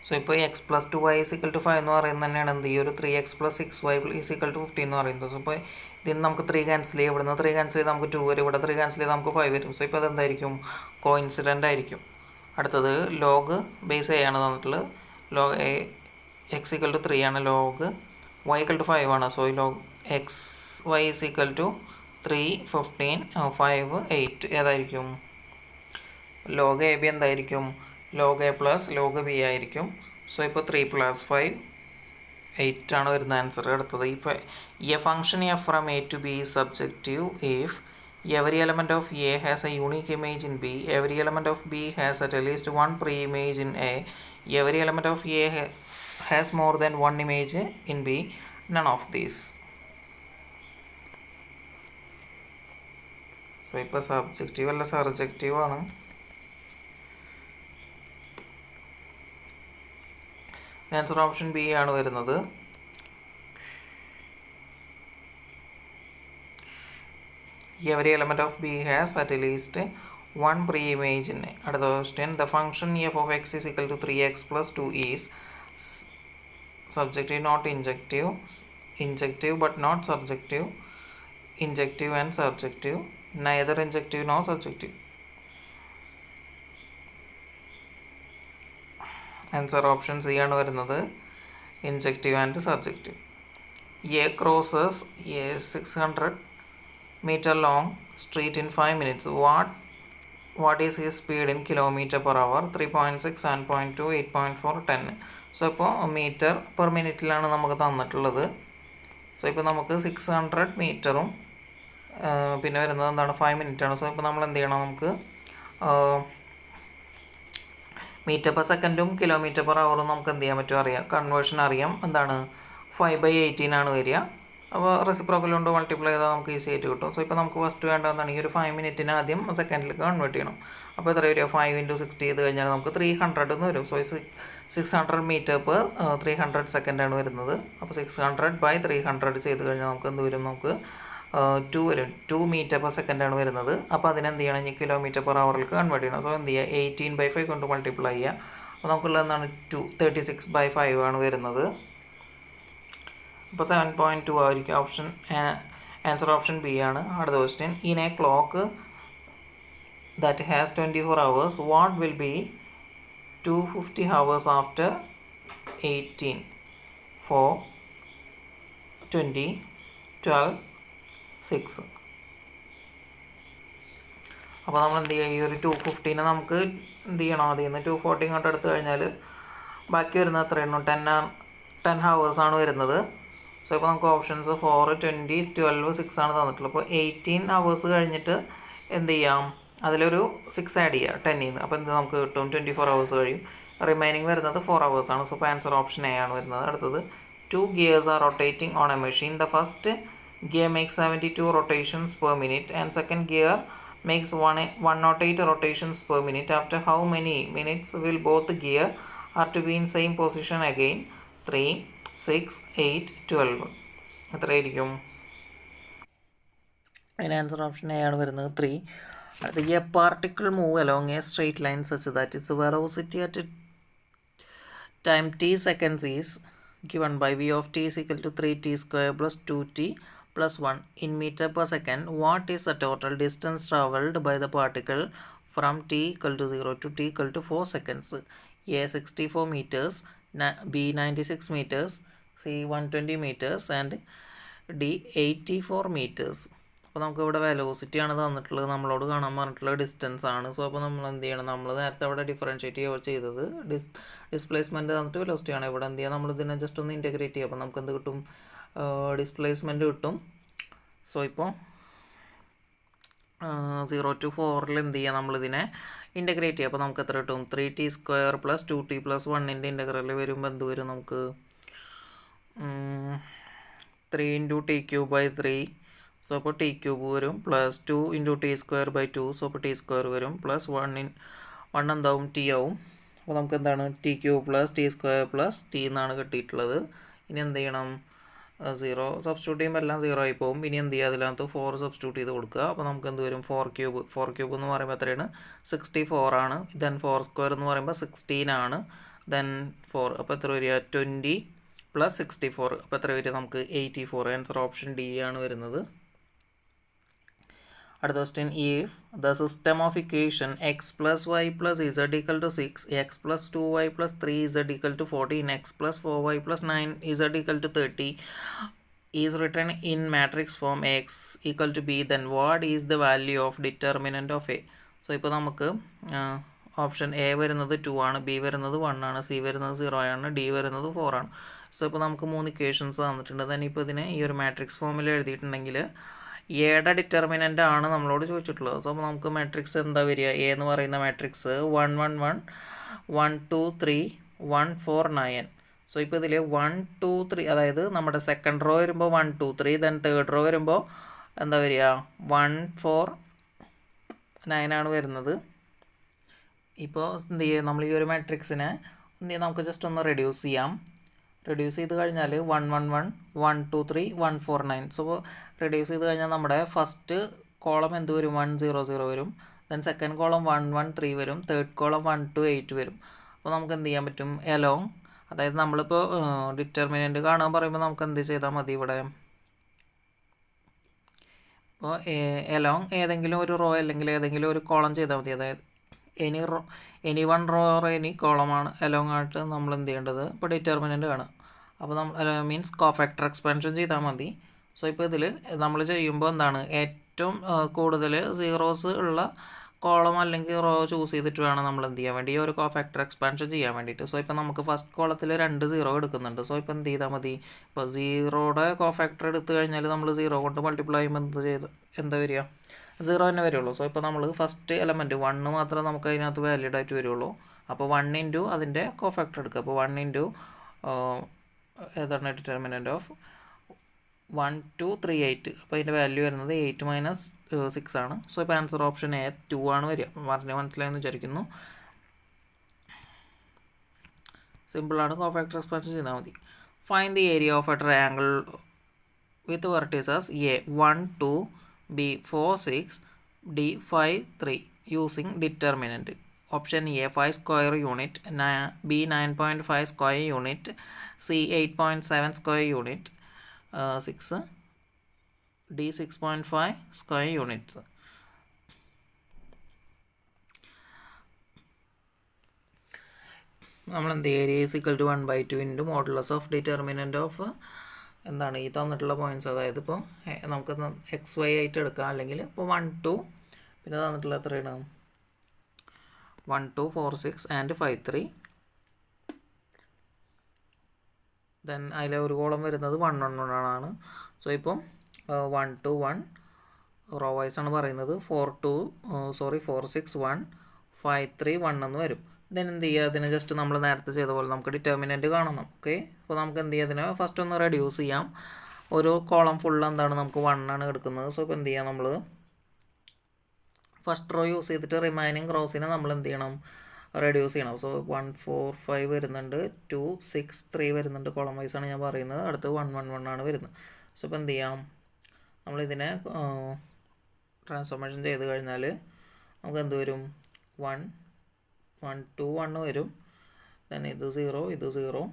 സോ ഇപ്പോൾ X plus 2y is equal to 5 എന്ന് പറയുന്നത് തന്നെയാണ് എന്ത്, ഈ ഒരു 3x plus 6y is equal to 15 എന്ന് പറയുന്നത്. സോ ഇപ്പോൾ ഇതിന് നമുക്ക് 3 ക്യാൻസൽ ചെയ്യും, ഇവിടുന്ന് 3 ക്യാൻസൽ ചെയ്ത് നമുക്ക് 2 വരും, ഇവിടെ 3 ക്യാൻസൽ ചെയ്ത് നമുക്ക് 5 വരും. സോ ഇപ്പോൾ അതെന്തായിരിക്കും, കോയിൻസിഡൻ്റ് ആയിരിക്കും. അടുത്തത് ലോഗ് ബേസ് എ ആണ് തന്നിട്ടുള്ളത്. Log A x equal to 3 ആണ്, ലോഗ് വൈ ഈക്വൽ ടു 5 ആണ്. So log x y is equal to 3, 15, 5, 8 ഏതായിരിക്കും? ലോഗ് എ ബി എന്തായിരിക്കും? Log A plus log B ആയിരിക്കും. സോ ഇപ്പോൾ 3 + 5 8 ആണ് വരുന്ന ആൻസർ. അടുത്തത് ഇപ്പോൾ a function f from A to B is subjective if every element of A has a unique image in B, every element of B has at least one pre-image in A, every element of A has more than one image in B, none of these. So ഇപ്പോൾ subjective അല്ല surjective ആണ്. Answer option B ആണ് വരുന്നത്. Every element of B has at least one pre-image in A. അടുത്ത question, the function f of x is equal to 3x plus 2 is subjective not injective, injective but not subjective, injective and subjective, neither injective nor subjective. Answer option C ആണ് വരുന്നത്, injective and subjective. A crosses A 600 meter long street in 5 minutes. What is his speed in kilometer per hour? 3.6, 7.2, 8.4, 10. So ഇപ്പോൾ metre per മിനിറ്റിലാണ് നമുക്ക് തന്നിട്ടുള്ളത്. So ഇപ്പോൾ നമുക്ക് 600 മീറ്ററും പിന്നെ വരുന്നത് എന്താണ് 5 മിനിറ്റാണ്. സോ ഇപ്പോൾ നമ്മൾ എന്ത് ചെയ്യണം, നമുക്ക് മീറ്റർ പെർ സെക്കൻഡും കിലോമീറ്റർ പെർ അവറും നമുക്ക് എന്ത് ചെയ്യാൻ പറ്റും അറിയാം, കൺവേർഷൻ അറിയാം. എന്താണ് 5/18 ആണ് വരിക. അപ്പോൾ റെസിപ്രോക്കൽ കൊണ്ട് മൾട്ടിപ്ലൈ ചെയ്താൽ നമുക്ക് ഈസി ആയിട്ട് കിട്ടും. സോ ഇപ്പോൾ നമുക്ക് ഫസ്റ്റ് വേണ്ടതെന്നാണെങ്കിൽ ഒരു 5 മിനിറ്റിന് ആദ്യം സെക്കൻഡിലേക്ക് കൺവേർട്ട് ചെയ്യണം. അപ്പോൾ എത്ര വരിക, 5 × 60 ചെയ്ത് കഴിഞ്ഞാൽ നമുക്ക് 300 എന്ന് വരും. സോ 600 മീറ്റർ പെർ 300 സെക്കൻഡാണ് വരുന്നത്. അപ്പോൾ 600/300 ചെയ്ത് കഴിഞ്ഞാൽ നമുക്ക് എന്ത് വരും, നമുക്ക് 2 വരും. 2 മീറ്റർ പെർ സെക്കൻഡാണ് വരുന്നത്. അപ്പോൾ അതിനെന്ത് ചെയ്യണം, ഇനി കിലോമീറ്റർ പെർ അവറിലേക്ക് കൺവേർട്ട് ചെയ്യണം. സോ എന്ത് ചെയ്യുക, 18/5 കൊണ്ട് മൾട്ടിപ്ലൈ ചെയ്യുക. അപ്പോൾ നമുക്കുള്ളത് എന്താണ് 36/5 ആണ് വരുന്നത്. അപ്പോൾ 7.2 ആയിരിക്കും ഓപ്ഷൻ. ആൻസർ ഓപ്ഷൻ ബി ആണ്. അടുത്ത question, in A clock that has 24 hours, what will B 250 hours after 18, 4, 20, 12, 6. അപ്പോൾ നമ്മൾ എന്ത് ചെയ്യുക, ഈ ഒരു 250നെ നമുക്ക് എന്ത് ചെയ്യണം, അതിൽ നിന്ന് 240 ഇങ്ങോട്ട് എടുത്തു കഴിഞ്ഞാൽ ബാക്കി വരുന്നത് എത്രയാണ്, 10 hours ആണ് വരുന്നത്. സോ ഇപ്പോൾ നമുക്ക് ഓപ്ഷൻസ് 4, 20, 12, 6 ആണ് തന്നിട്ടുള്ളത്. അപ്പോൾ 18 hours കഴിഞ്ഞിട്ട് എന്ത് ചെയ്യാം, അതിലൊരു 6 ആഡ് ചെയ്യുക 10ൽ നിന്ന്. അപ്പോൾ എന്ത് നമുക്ക് കിട്ടും, 24 hours കഴിയും. റിമൈനിങ് വരുന്നത് 4 hours ആണ്. സോ ഇപ്പോൾ ആൻസർ ഓപ്ഷൻ എ ആണ് വരുന്നത്. അടുത്തത്, 2 gears are rotating on a machine. The first gear makes 72 rotations per minute and second gear makes 108 rotations per minute. After how many minutes will both gear are to be in same position again? 3, 6, 8, 12. എത്രയായിരിക്കും? അതിന് answer option A ആണ് വരുന്നത്, 3. അടുത്ത, A particle move along A straight line such that it's velocity at time t seconds is given by v of t is equal to 3t² plus 2t plus 1 in meter per second. What is the total distance travelled by the particle from t equal to 0 to t equal to 4 seconds? A 64 meters, B 96 meters, C 120 meters and D 84 meters. അപ്പോൾ നമുക്ക് ഇവിടെ വെലോസിറ്റിയാണ് തന്നിട്ടുള്ളത്, നമ്മളോട് കാണാൻ പറഞ്ഞിട്ടുള്ള distance ആണ്. So അപ്പോൾ നമ്മൾ എന്ത് ചെയ്യണം, നമ്മൾ നേരത്തെ അവിടെ ഡിഫറൻഷ്യേറ്റ് ചെയ്തത് ഡിസ്പ്ലേസ്മെൻറ്റ് തന്നിട്ട് വെലോസിറ്റി ആണ്. ഇവിടെ എന്ത് ചെയ്യുക, നമ്മൾ ഇതിനെ ജസ്റ്റ് ഒന്ന് ഇൻറ്റഗ്രേറ്റ് ചെയ്യുക. അപ്പോൾ നമുക്ക് എന്ത് കിട്ടും, ഡിസ്പ്ലേസ്മെൻറ്റ് കിട്ടും. സോ ഇപ്പോൾ 0 to 4 എന്ത് ചെയ്യുക, നമ്മളിതിനെ ഇൻറ്റഗ്രേറ്റ് ചെയ്യുക. അപ്പോൾ നമുക്ക് എത്ര കിട്ടും, 3t² plus 2t plus 1ൻ്റെ integral വരുമ്പോൾ എന്ത് വരും, നമുക്ക് 3 × t³ 3. സോ അപ്പോൾ t³ വരും, പ്ലസ് 2 × t²/2. സോ അപ്പോൾ t² വരും, പ്ലസ് 1 എന്താവും, t ആവും. അപ്പോൾ നമുക്ക് എന്താണ്, t³ plus t² plus t എന്നാണ് കിട്ടിയിട്ടുള്ളത്. ഇനി എന്ത് ചെയ്യണം, 0 സബ്സ്റ്റിറ്റ്യൂട്ട് ചെയ്യുമ്പോൾ എല്ലാം 0 ആയി പോകും. ഇനി എന്ത് ചെയ്യുക, അതിനകത്ത് 4 സബ്സ്റ്റിറ്റ്യൂട്ട് ചെയ്ത് കൊടുക്കുക. അപ്പോൾ നമുക്ക് എന്ത് വരും, 4³ എന്ന് പറയുമ്പോൾ എത്രയാണ്, 64 ആണ്. ദെൻ 4² എന്ന് പറയുമ്പോൾ 16 ആണ്. ദെൻ 4, അപ്പോൾ എത്ര വരിക, 20 plus 64. അപ്പോൾ എത്ര വരിക, നമുക്ക് 84. ആൻസർ ഓപ്ഷൻ ഡി ആണ് വരുന്നത്. അടുത്ത question, if the system of equation x plus y plus z equal to 6, x plus 2y plus 3z equal to 14, x plus 4y plus 9z equal to 30, is written in matrix form x equal to b, then what is the value of determinant of a? So ഇപ്പോൾ നമുക്ക് option A വരുന്നത് 2 ആണ്, B വരുന്നത് 1 ആണ്, C വരുന്നത് 0 ആണ്, D വരുന്നത് 4 ആണ്. സോ ഇപ്പോൾ നമുക്ക് 3 ഇക്വേഷൻസ് തന്നിട്ടുണ്ട്. then ഇപ്പോൾ ഇതിനെ ഈ ഒരു മാട്രിക്സ് ഫോമിൽ എഴുതിയിട്ടുണ്ടെങ്കിൽ എയുടെ ഡിറ്റർമിനൻ്റ് ആണ് നമ്മളോട് ചോദിച്ചിട്ടുള്ളത്. സോ അപ്പോൾ നമുക്ക് മാട്രിക്സ് എന്താ വരിക? എ എന്ന് പറയുന്ന മാട്രിക്സ് 1 1 1 1 2 3 1 4 9. സോ ഇപ്പോൾ ഇതിൽ 1 2 3, അതായത് നമ്മുടെ സെക്കൻഡ് റോ വരുമ്പോൾ 1 2 3, ദെൻ തേർഡ് റോ വരുമ്പോൾ എന്താ വരിക? 1 4 9 ആണ് വരുന്നത്. ഇപ്പോൾ എന്ത് ചെയ്യുക? നമ്മൾ ഈ ഒരു മാട്രിക്സിനെ എന്ത് ചെയ്യുക? നമുക്ക് ജസ്റ്റ് ഒന്ന് റെഡ്യൂസ് ചെയ്യാം. റെഡ്യൂസ് ചെയ്ത് കഴിഞ്ഞാൽ 1 1 1 1 2 3 1 4 9. സോ റെഡ്യൂസ് ചെയ്ത് കഴിഞ്ഞാൽ നമ്മുടെ ഫസ്റ്റ് കോളം എന്ത് വരും? 1 0 0 വരും. ദെൻ സെക്കൻഡ് കോളം 1 1 3 വരും. തേർഡ് കോളം 1 2 8 വരും. അപ്പോൾ നമുക്ക് എന്ത് ചെയ്യാൻ പറ്റും? എലോങ്, അതായത് നമ്മളിപ്പോൾ ഡിറ്റർമിനൻ്റ് കാണാൻ പറയുമ്പോൾ നമുക്ക് എന്ത് ചെയ്താൽ മതി? ഇവിടെ ഇപ്പോൾ എലോങ് ഏതെങ്കിലും ഒരു റോ അല്ലെങ്കിൽ ഏതെങ്കിലും ഒരു കോളം ചെയ്താൽ മതി. അതായത് any one row or any കോളമാണ് എലോങ് ആയിട്ട് നമ്മൾ എന്ത് ചെയ്യേണ്ടത്? ഇപ്പോൾ ഡിറ്റർമിനൻ്റ് കാണുക. അപ്പോൾ നമ്മൾ മീൻസ് കോഫാക്ടർ എക്സ്പാൻഷൻ ചെയ്താൽ മതി. സോ ഇപ്പോൾ ഇതിൽ നമ്മൾ ചെയ്യുമ്പോൾ എന്താണ്? ഏറ്റവും കൂടുതൽ സീറോസ് ഉള്ള കോളം അല്ലെങ്കിൽ റോ ചൂസ് ചെയ്തിട്ട് വേണം നമ്മൾ എന്ത് ചെയ്യാൻ വേണ്ടി? ഈ ഒരു കോഫാക്ടർ എക്സ്പാൻഷൻ ചെയ്യാൻ വേണ്ടിയിട്ട്. സോ ഇപ്പോൾ നമുക്ക് ഫസ്റ്റ് കോളത്തിൽ 2 0 എടുക്കുന്നുണ്ട്. സോ ഇപ്പോൾ എന്ത് ചെയ്താൽ മതി? ഇപ്പോൾ 0യുടെ കോഫാക്ടർ എടുത്തു കഴിഞ്ഞാൽ നമ്മൾ 0 കൊണ്ട് മൾട്ടിപ്ലൈ ചെയ്യുമ്പോൾ എന്താ വരിക? 0 തന്നെ വരുള്ളൂ. സോ ഇപ്പോൾ നമ്മൾ ഫസ്റ്റ് എലമെൻറ്റ് 1 മാത്രമേ നമുക്ക് അതിനകത്ത് വാലിഡ് ആയിട്ട് വരുള്ളൂ. അപ്പോൾ 1 ഇൻറ്റു അതിൻ്റെ കോഫാക്ടർ എടുക്കുക. അപ്പോൾ 1 ഇൻറ്റു ഏതാണ് ഡിറ്റർമിനൻ്റ് ഓഫ് 1 2 3 8. അപ്പോൾ അതിൻ്റെ വാല്യൂ വരുന്നത് 8 - 6 ആണ്. സോ ഇപ്പോൾ ആൻസർ ഓപ്ഷൻ എ 2 ആണ് വരിക. മനസ്സിലായെന്ന് വിചാരിക്കുന്നു. സിമ്പിളാണ്. കോഫാക്ടർ എക്സ്പാൻഷൻ ചെയ്താൽ മതി. Find the area of a triangle with vertices A 1 2 B 4 6 D 5 3 using determinant. Option A 5 square unit, B 9.5 square unit, C 8.7 square unit, 6 D 6.5 square units. നമ്മളെന്ത് area is equal to 1/2 into modulus of determinant of എന്താണ് ഈ തന്നിട്ടുള്ള points. അതായത് ഇപ്പോൾ നമുക്ക് XY ആയിട്ട് എടുക്കാം, അല്ലെങ്കിൽ ഇപ്പോൾ 1 2 പിന്നെ തന്നിട്ടുള്ള എത്രയാണ്? 1 2 4 6 ആൻഡ് 5 3. ദെൻ അതിലെ ഒരു കോളം വരുന്നത് 1 1 1 ആണ്. സോ ഇപ്പോൾ 1 2 1 റോ വൈസ് ആണ് പറയുന്നത്. 4 6 1 5 3 1 എന്ന് വരും. ദെൻ എന്ത് ചെയ്യുക? അതിന് ജസ്റ്റ് നമ്മൾ നേരത്തെ ചെയ്ത പോലെ നമുക്ക് ഡിറ്റർമിനൻ്റ് കാണണം. ഓക്കെ, അപ്പോൾ നമുക്ക് എന്ത് ചെയ്യുക? അതിനെ ഫസ്റ്റ് ഒന്ന് റെഡ്യൂസ് ചെയ്യാം. ഒരു കോളം ഫുൾ എന്താണ്? നമുക്ക് 1 ആണ് എടുക്കുന്നത്. സോ ഇപ്പോൾ എന്ത് ചെയ്യാം? നമ്മൾ ഫസ്റ്റ് റോ യൂസ് ചെയ്തിട്ട് റിമൈനിങ് റോസിനെ നമ്മൾ എന്ത് ചെയ്യണം? റെഡ്യൂസ് ചെയ്യണം. സോ 1 4 5 വരുന്നുണ്ട്, 2 6 3 വരുന്നുണ്ട്. കോളം വൈസ് ആണ് ഞാൻ പറയുന്നത്. അടുത്ത് 1 1 1 ആണ് വരുന്നത്. സോ ഇപ്പോൾ എന്ത് ചെയ്യാം? നമ്മളിതിനെ ട്രാൻസ്ഫോർമേഷൻ ചെയ്ത് കഴിഞ്ഞാൽ നമുക്ക് എന്ത് വരും? 1 1 2 1 വരും. ദെൻ ഇത് 0 ഇത് 0.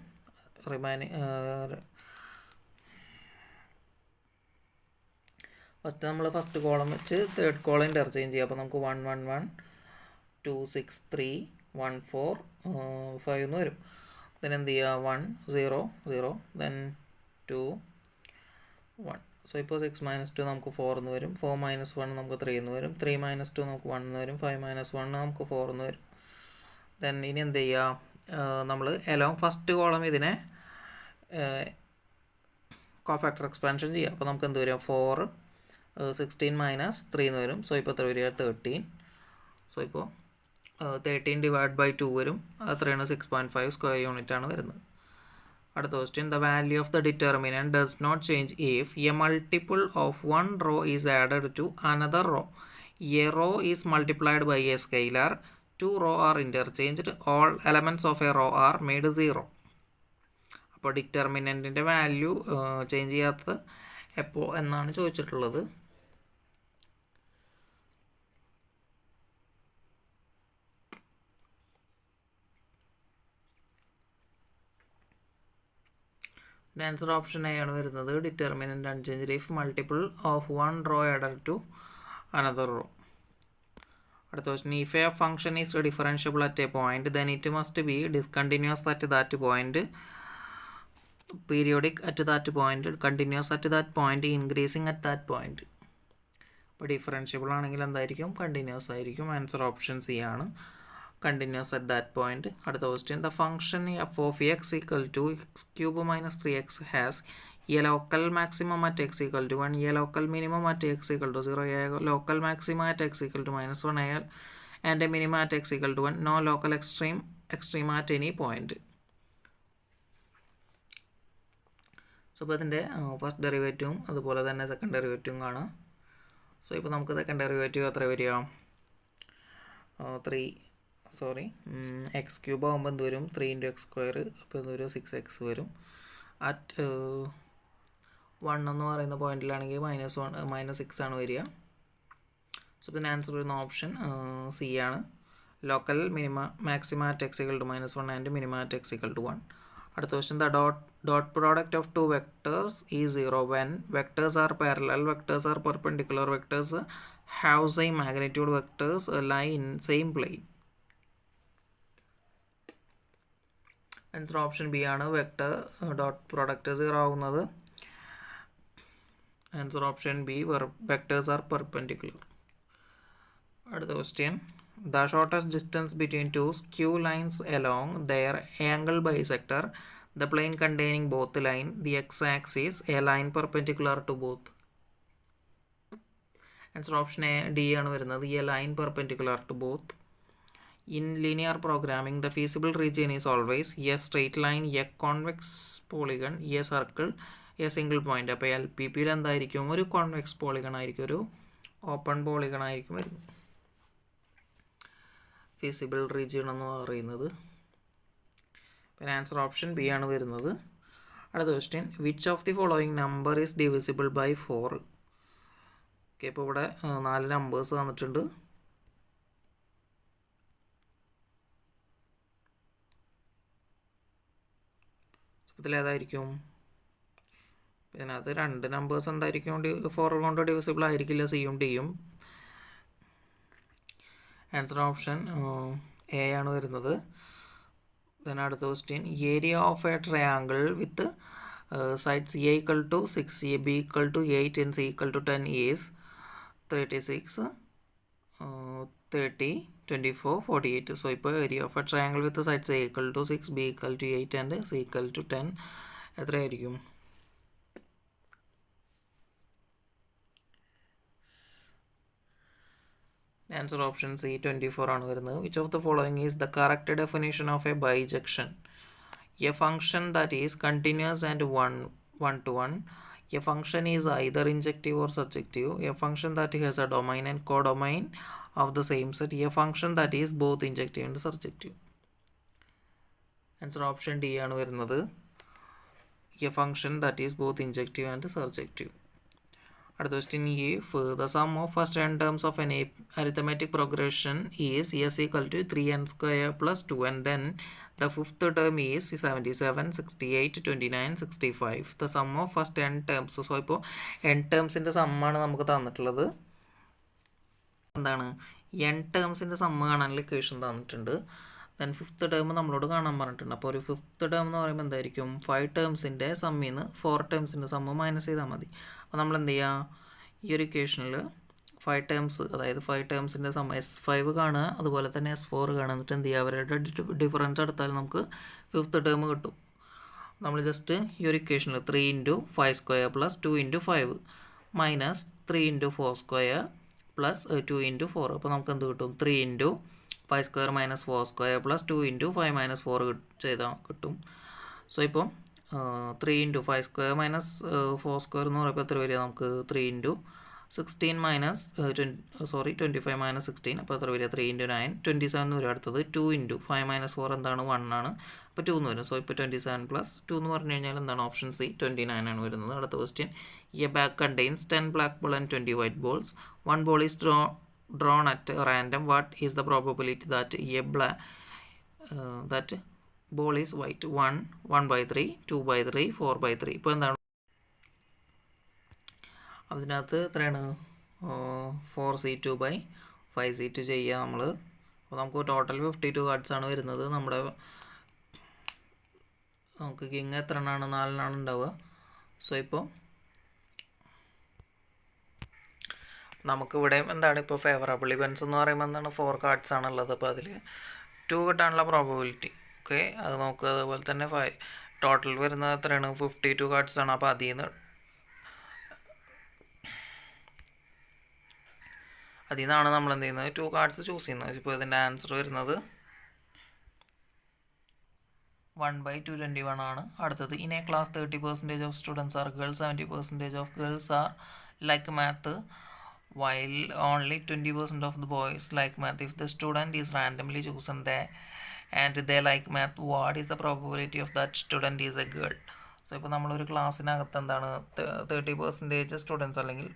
റിമൈനിങ് ഫസ്റ്റ് നമ്മൾ ഫസ്റ്റ് കോളം വെച്ച് തേർഡ് കോളം ഇൻ്റർചേഞ്ച് ചെയ്യുക. അപ്പോൾ നമുക്ക് 1 1 1 2 6 3 1 4 5 എന്ന് വരും. ദെൻ എന്ത് ചെയ്യുക? 1 0 0 ദെൻ 2 1. സോ ഇപ്പോൾ 6 - 2 നമുക്ക് 4 എന്ന് വരും. 4 - 1 നമുക്ക് 3 എന്ന് വരും. 3 - 2 നമുക്ക് 1 എന്ന് വരും. 5 - 1 നമുക്ക് 4 എന്ന് വരും. ദെൻ ഇനി എന്ത് ചെയ്യുക? നമ്മൾ എലോങ് ഫസ്റ്റ് കോളം ഇതിനെ കോഫാക്ടർ എക്സ്പാൻഷൻ ചെയ്യുക. അപ്പോൾ നമുക്ക് എന്ത് വരും? 4 16 - 3 എന്ന് വരും. സോ ഇപ്പോൾ എത്ര വരിക? 13. സോ ഇപ്പോൾ 13 / 2 വരും. അത്രയാണ് 6.5 സ്ക്വയർ യൂണിറ്റ് ആണ് വരുന്നത്. അടുത്ത question, the value of the determinant does not change if a multiple of one row is added to another row. A row is multiplied by a scalar. 2 row are interchanged. All elements of a row are made 0. അപ്പോൾ ഡിറ്റർമിനൻറ്റിൻ്റെ value change ചെയ്യാത്തത് എപ്പോൾ എന്നാണ് ചോദിച്ചിട്ടുള്ളത്. Answer option A ആണ് വരുന്നത്. Determinant unchanged if multiple of one row added to another row. അടുത്ത question, if a function is differentiable at a point then it must be discontinuous at that point periodic at that point, continuous at that point, increasing at that point. അപ്പോൾ differentiable ആണെങ്കിൽ എന്തായിരിക്കും? Continuous ആയിരിക്കും. Answer option C ആണ്, continuous at that point. അടുത്ത question, the function f of x equal to x cube minus 3x has a local maximum at X equal to 1, a local minimum at X equal to 0, a local maximum at X equal to -1, a and a minimum at x equal to 1, no local extreme at any point. So ഇപ്പോൾ ഇതിൻ്റെ first ഡെറിവേറ്റീവും അതുപോലെ തന്നെ second ഡെറിവേറ്റീവും കാണാം. So ഇപ്പോൾ നമുക്ക് second derivative എത്ര വരിക? എക്സ് ക്യൂബ് ആകുമ്പോൾ എന്ത് വരും? 3 × x², അപ്പോൾ ഇതൊരു 6x വരും. അറ്റ് 1 എന്ന് പറയുന്ന പോയിന്റിലാണെങ്കിൽ -6 ആണ് വരിക. സോ പിന്നെ ആൻസർ വരുന്ന ഓപ്ഷൻ സി ആണ്, local maxima at X equal to -1 and minima at X equal to 1. അടുത്ത question, the dot product of 2 vectors is 0 when vectors are parallel, vectors are perpendicular, vectors have same magnitude, vectors lie in same plane. Answer option B ആണ്, vector dot product 0 ആവുന്നത്. Answer option B, vectors are perpendicular. അടുത്ത question, the shortest distance between 2 skew lines along their angle bisector, the plane containing both line, the x-axis, a line perpendicular to both. Answer option A, D ആണ് വരുന്നത്, a line perpendicular to both. In linear programming, the feasible region is always a straight line, a convex polygon, a circle, a single point. അപ്പോൾ LPP എന്തായിരിക്കും? ഒരു convex polygon ആയിരിക്കും, ഒരു open polygon ആയിരിക്കും വരുന്നത്. Feasible region എന്ന് പറയുന്നത്. പിന്നെ ആൻസർ ഓപ്ഷൻ ബി ആണ് വരുന്നത്. അടുത്ത question, which of the following number is divisible by 4? Okay, ഇപ്പോൾ ഇവിടെ 4 നമ്പേഴ്സ് തന്നിട്ടുണ്ട്. ഇതിലേതായിരിക്കും? ഇതിനകത്ത് 2 നമ്പേഴ്സ് എന്തായിരിക്കും 4 കൊണ്ട് ഡിവിസിബിൾ ആയിരിക്കില്ല, സിയും ഡിയും. ആൻസർ ഓപ്ഷൻ എ ആണ് വരുന്നത്. then അടുത്ത question, area of a triangle with sides A equal to 6, A B equal to 8 and c equal to 10 is 36, 30, 24, 48. So ഇപ്പോൾ area of a triangle with sides A equal to 6, B equal to 8 and c equal to 10 എത്രയായിരിക്കും? Answer option C 24 ആണ് വരുന്നത്. Which of the following is the correct definition of a bijection? A function that is continuous and one to one. A function is either injective or subjective. A function that has A domain and codomain of the same set. A function that is both injective and subjective. Answer option D ആണ് വരുന്നത്, A function that is both injective and subjective. അടുത്ത question, if the sum of first n terms of an arithmetic progression is s equal to 3n² plus 2n, then the fifth term is 77, 68, 29, 65. The sum of first n terms. So ഇപ്പോൾ n ടേംസിൻ്റെ സമ്മാണ് നമുക്ക് തന്നിട്ടുള്ളത്. എന്താണ്? n ടേംസിൻ്റെ sum കാണാനുള്ള equation തന്നിട്ടുണ്ട്. Then fifth term നമ്മളോട് കാണാൻ പറഞ്ഞിട്ടുണ്ട്. അപ്പോൾ ഒരു ഫിഫ്ത്ത് ടേം എന്ന് പറയുമ്പോൾ എന്തായിരിക്കും? 5 ടേംസിൻ്റെ സമ്മിൽ നിന്ന് 4 ടേംസിൻ്റെ സമ്മ് മൈനസ് ചെയ്താൽ മതി. അപ്പോൾ നമ്മൾ എന്ത് ചെയ്യുക? ഈ ഒരു ഇക്വേഷനിൽ 5 ടേംസ്, അതായത് 5 ടേംസിൻ്റെ സമ്മ് S5 കാണുക, അതുപോലെ തന്നെ S4 കാണുക. എന്നിട്ട് എന്ത് ചെയ്യുക? അവരുടെ ഡിഫറൻസ് എടുത്താൽ നമുക്ക് ഫിഫ്ത്ത് ടേം കിട്ടും. നമ്മൾ ജസ്റ്റ് ഈ ഒരു ഇക്വേഷനിൽ 3 × 5² പ്ലസ് 2 × 5 മൈനസ് 3 × 4² പ്ലസ് 2 × 4. അപ്പോൾ നമുക്ക് എന്ത് കിട്ടും? 3 × 5² മൈനസ് 4² പ്ലസ് 2 × 5 - 4 ചെയ്താൽ കിട്ടും. സോ ഇപ്പോൾ 3 × 5² മൈനസ് 4² എന്ന് പറയുമ്പോൾ എത്ര വരിക നമുക്ക്? 3 × 16 മൈനസ് 25 മൈനസ് 16. അപ്പോൾ എത്ര വരിക? 3 × 9, 27 വരും. അടുത്തത് 2 × 5 - 4 എന്താണ്? 1 ആണ്. അപ്പോൾ 2 എന്ന് വരും. സോ ഇപ്പോൾ 27 പ്ലസ് 2 എന്ന് പറഞ്ഞു കഴിഞ്ഞാൽ എന്താണ്? ഓപ്ഷൻ സി 29 ആണ് വരുന്നത്. അടുത്ത question, A bag contains 10 black ball and 20 white balls. 1 ball is drawn at random. What is the probability that that ball is white? 1/3, 2/3, 4/3. ഇപ്പോൾ എന്താണ്? അതിനകത്ത് എത്രയാണ്? 4c2/5c2 ചെയ്യുക നമ്മൾ. അപ്പോൾ നമുക്ക് ടോട്ടൽ 52 കാർഡ്സ് ആണ് വരുന്നത്. നമ്മുടെ നമുക്ക് കിങ് എത്ര എണ്ണമാണ് 4 എണ്ണമാണ് ഉണ്ടാവുക. സോ ഇപ്പോൾ നമുക്കിവിടെ എന്താണ് ഇപ്പോൾ ഫേവറബിൾ ഇവൻറ്റ്സ് എന്ന് പറയുമ്പോൾ എന്താണ് 4 കാർഡ്സ് ആണുള്ളത്. അപ്പോൾ അതിൽ 2 കിട്ടാനുള്ള പ്രോബബിലിറ്റി ഓക്കെ അത് നോക്കുക. അതുപോലെ തന്നെ ടോട്ടൽ വരുന്നത് എത്രയാണ് 52 കാർഡ്സ് ആണ്. അപ്പോൾ അതിൽ നിന്നാണ് നമ്മൾ എന്ത് ചെയ്യുന്നത് 2 കാർഡ്സ് ചൂസ് ചെയ്യുന്നത്. ഇപ്പോൾ ഇതിൻ്റെ ആൻസർ വരുന്നത് 1/221 ആണ്. അടുത്തത് in A class 30% of students are girls, 70% of girls are like math, while only 20% of the boys like math. If the student is randomly chosen and they like math, what is the probability of that student is a girl? So ഇപ്പോൾ നമ്മളൊരു ക്ലാസ്സിനകത്ത് എന്താണ് 30% students അല്ലെങ്കിൽ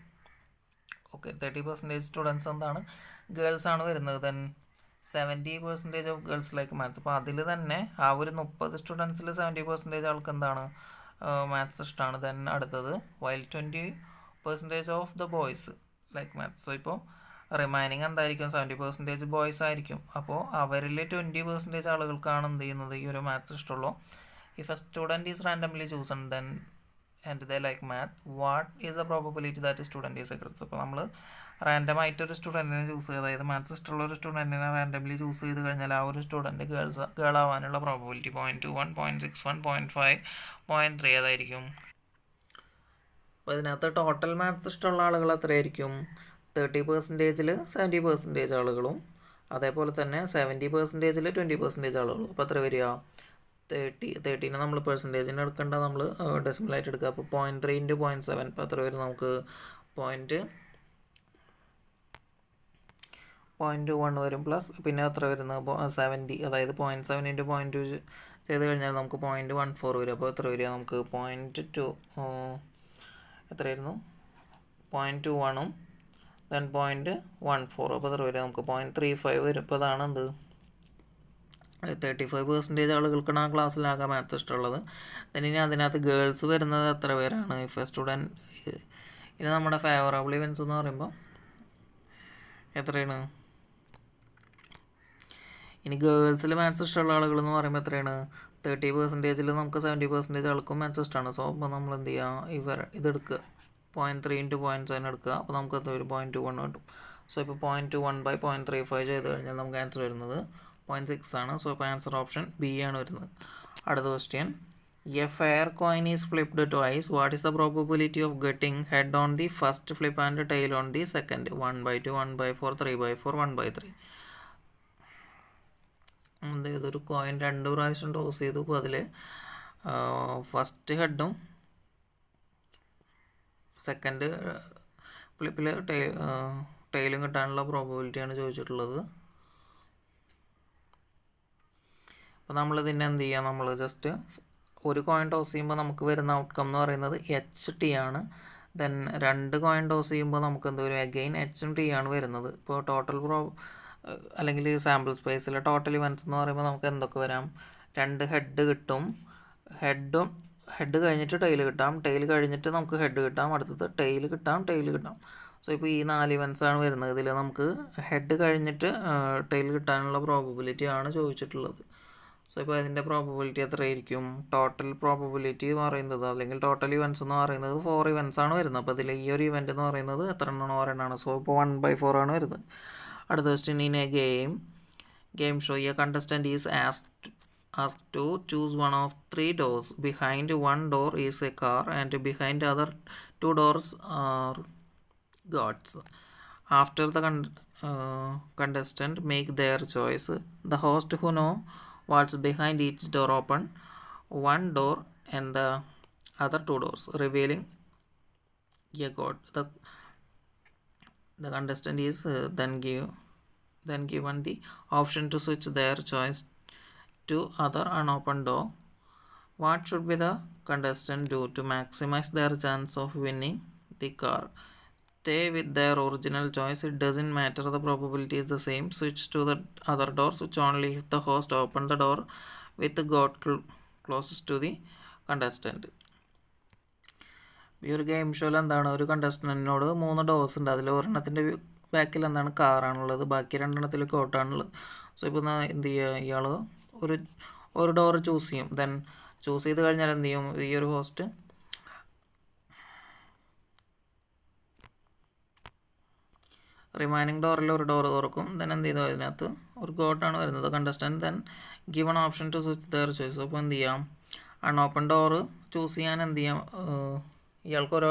30% students എന്താണ് girls ആണ് വരുന്നത്. Then 70% of girls like maths. അപ്പോൾ അതിൽ തന്നെ ആ ഒരു 30 സ്റ്റുഡൻസിൽ 70% ആൾക്ക് എന്താണ് മാത്സ് ഇഷ്ടമാണ്. ദെൻ അടുത്തത് while 20% of the boys like maths. So ഇപ്പോൾ റിമൈനിങ് എന്തായിരിക്കും 70% ബോയ്സ് ആയിരിക്കും. അപ്പോൾ അവരിൽ 20% ആളുകൾക്കാണ് എന്ത് ചെയ്യുന്നത് ഈ ഒരു മാത്സ് ഇഷ്ടമുള്ളൂ. If a student is randomly chosen then and they like math, what is the probability that student is a girl? അപ്പോൾ നമ്മൾ റാൻഡമായിട്ടൊരു സ്റ്റുഡൻറ്റിനെ ചൂസ് ചെയ്യുക, അതായത് മാത്സ് ഇഷ്ടമുള്ള ഒരു സ്റ്റുഡൻറ്റിനെ റാൻഡംലി ചൂസ് ചെയ്ത് കഴിഞ്ഞാൽ ആ ഒരു സ്റ്റുഡൻറ്റ് ഗേൾ ആവാനുള്ള പ്രോബബിലിറ്റി 0.21, 0.61, 0.5, 0.3 അതായിരിക്കും. അപ്പോൾ ഇതിനകത്ത് ടോട്ടൽ മാത്സ് ഇഷ്ടമുള്ള ആളുകൾ എത്രയായിരിക്കും? 30%-ൽ 70% ആളുകളും, അതേപോലെ തന്നെ 70%-ൽ 20% ആളുകളും. അപ്പോൾ എത്ര വരിക? 30നെ നമ്മൾ പെർസെൻറ്റേജിന് എടുക്കേണ്ട, നമ്മൾ ഡെസിമലായിട്ട് എടുക്കുക. അപ്പോൾ 0.3 × 0.7 ഇപ്പോൾ എത്ര വരും? നമുക്ക് 0.1 വരും. പ്ലസ് പിന്നെ എത്ര വരുന്നത് 70, അതായത് 0.7 × 0.2 ചെയ്ത് കഴിഞ്ഞാൽ നമുക്ക് 0.14 വരും. അപ്പോൾ എത്ര വരിക? നമുക്ക് 0.2 എത്രയായിരുന്നു? 0.21 ദെൻ 0.14. അപ്പോൾ എത്ര വരിക? നമുക്ക് 0.35 വരും. ഇപ്പോൾ അതാണ് എന്ത് 35% ആളുകൾക്കാണ് ആ ക്ലാസ്സിലാകെ മാത്സ് ഇഷ്ടമുള്ളത്. ദെൻ ഇനി അതിനകത്ത് ഗേൾസ് വരുന്നത് എത്ര പേരാണ്? If a student. ഇനി നമ്മുടെ ഫേവറബിൾ ഇവൻറ്റ്സ് എന്ന് പറയുമ്പോൾ എത്രയാണ്? ഇനി ഗേൾസിൽ മാത്സ് ഇഷ്ടമുള്ള ആളുകൾ എന്ന് പറയുമ്പോൾ എത്രയാണ്? 30%-ൽ നമുക്ക് 70% ആൾക്കും മാത്സ് ഇഷ്ടമാണ്. സോ അപ്പോൾ നമ്മൾ എന്ത് ചെയ്യുക? ഇതെടുക്കുക 0.3 × 0.7 എടുക്കുക. അപ്പോൾ നമുക്ക് എത്ര വരും? 0.21 കിട്ടും. സോ ഇപ്പോൾ 0.21/0.35 ചെയ്ത് കഴിഞ്ഞാൽ നമുക്ക് ആൻസർ വരുന്നത് 0.6 ആണ്. സോ ഇപ്പോൾ ആൻസർ ഓപ്ഷൻ ബി ആണ് വരുന്നത്. അടുത്ത question, a fair coin is flipped twice, what is the probability of getting head on the first flip and tail on the second? 1/2, 1/4, 3/4, 1/3. ഇതൊരു കോയിൻ 2 പ്രാവശ്യം ടോസ് ചെയ്തു. അപ്പോൾ അതിൽ ഫസ്റ്റ് ഹെഡും സെക്കൻഡ് ഫ്ലിപ്പിൽ ടെയിലും കിട്ടാനുള്ള പ്രോബബിലിറ്റിയാണ് ചോദിച്ചിട്ടുള്ളത്. അപ്പോൾ നമ്മളിതിനെ എന്ത് ചെയ്യുക? നമ്മൾ ജസ്റ്റ് ഒരു കോയിൻ ടോസ് ചെയ്യുമ്പോൾ നമുക്ക് വരുന്ന ഔട്ട്കം എന്ന് പറയുന്നത് HT ആണ്. ദെൻ 2 കോയിൻ ടോസ് ചെയ്യുമ്പോൾ നമുക്ക് എന്ത് വരും? അഗെയിൻ HT ആണ് വരുന്നത്. ഇപ്പോൾ ടോട്ടൽ അല്ലെങ്കിൽ സാമ്പിൾ സ്പേസിലെ ടോട്ടൽ ഇവൻറ്റ്സ് എന്ന് പറയുമ്പോൾ നമുക്ക് എന്തൊക്കെ വരാം? 2 ഹെഡ് കിട്ടും, ഹെഡ് കഴിഞ്ഞിട്ട് ടെയിൽ കിട്ടാം, ടെയിൽ കഴിഞ്ഞിട്ട് നമുക്ക് ഹെഡ് കിട്ടാം, അടുത്തത് ടെയിൽ കിട്ടാം, ടെയിൽ കിട്ടാം. സോ ഇപ്പോൾ ഈ 4 ഇവൻറ്റ്സ് ആണ് വരുന്നത്. ഇതിൽ നമുക്ക് ഹെഡ് കഴിഞ്ഞിട്ട് ടെയിൽ കിട്ടാനുള്ള പ്രോബബിലിറ്റി ആണ് ചോദിച്ചിട്ടുള്ളത്. സോ ഇപ്പോൾ അതിൻ്റെ പ്രോബബിലിറ്റി എത്രയായിരിക്കും? ടോട്ടൽ പ്രോബബിലിറ്റി എന്ന് പറയുന്നത് അല്ലെങ്കിൽ ടോട്ടൽ ഇവൻറ്റ്സ് എന്ന് പറയുന്നത് 4 ഇവൻറ്റ്സ് ആണ് വരുന്നത്. അപ്പോൾ ഇതിൽ ഈ ഒരു ഇവൻറ്റ് എന്ന് പറയുന്നത് എത്ര എണ്ണമാണ്? 1 എണ്ണമാണ്. സോ ഇപ്പോൾ 1/4 ആണ് വരുന്നത്. അടുത്ത question, in A game show A contestant is asked to choose one of 3 doors. Behind one door is a car and behind the other 2 doors are gods. After the contestant make their choice, the host who know what's behind each door open one door and the other 2 doors, revealing a god. The contestant is then given the option to switch their choice to other unopened door. What should be the contestant do to maximize their chance of winning the car? Stay with their original choice, it doesn't matter, the probability is the same. Switch to the other door, switch only if the host opened the door with the god closest to the contestant. ഈ ഒരു game ഷോയിൽ എന്താണ്, ഒരു കണ്ടസ്റ്റൻറ്റിനോട് 3 doors ഉണ്ട്. അതിൽ ഒരെണ്ണത്തിൻ്റെ ബാക്കിൽ എന്താണ് കാറാണുള്ളത്, ബാക്കി 2 എണ്ണത്തിൽ കോട്ടാണുള്ളത്. സോ ഇപ്പോൾ എന്ത് ചെയ്യുക? ഇയാൾ ഒരു ഡോർ ചൂസ് ചെയ്യും. ദെൻ ചൂസ് ചെയ്ത് കഴിഞ്ഞാൽ എന്ത് ചെയ്യും, ഈ ഒരു ഹോസ്റ്റ് റിമൈനിങ് ഡോറിൽ ഒരു ഡോർ തുറക്കും. ദെൻ എന്ത് ചെയ്തു, അതിനകത്ത് ഒരു കോട്ടാണ് വരുന്നത് contestant. Then given option to switch their choice. അപ്പോൾ എന്ത് ചെയ്യാം, അൺഓപ്പൺ ഡോറ് ചൂസ് ചെയ്യാൻ എന്ത് ചെയ്യാം, ഇയാൾക്ക് ഓരോ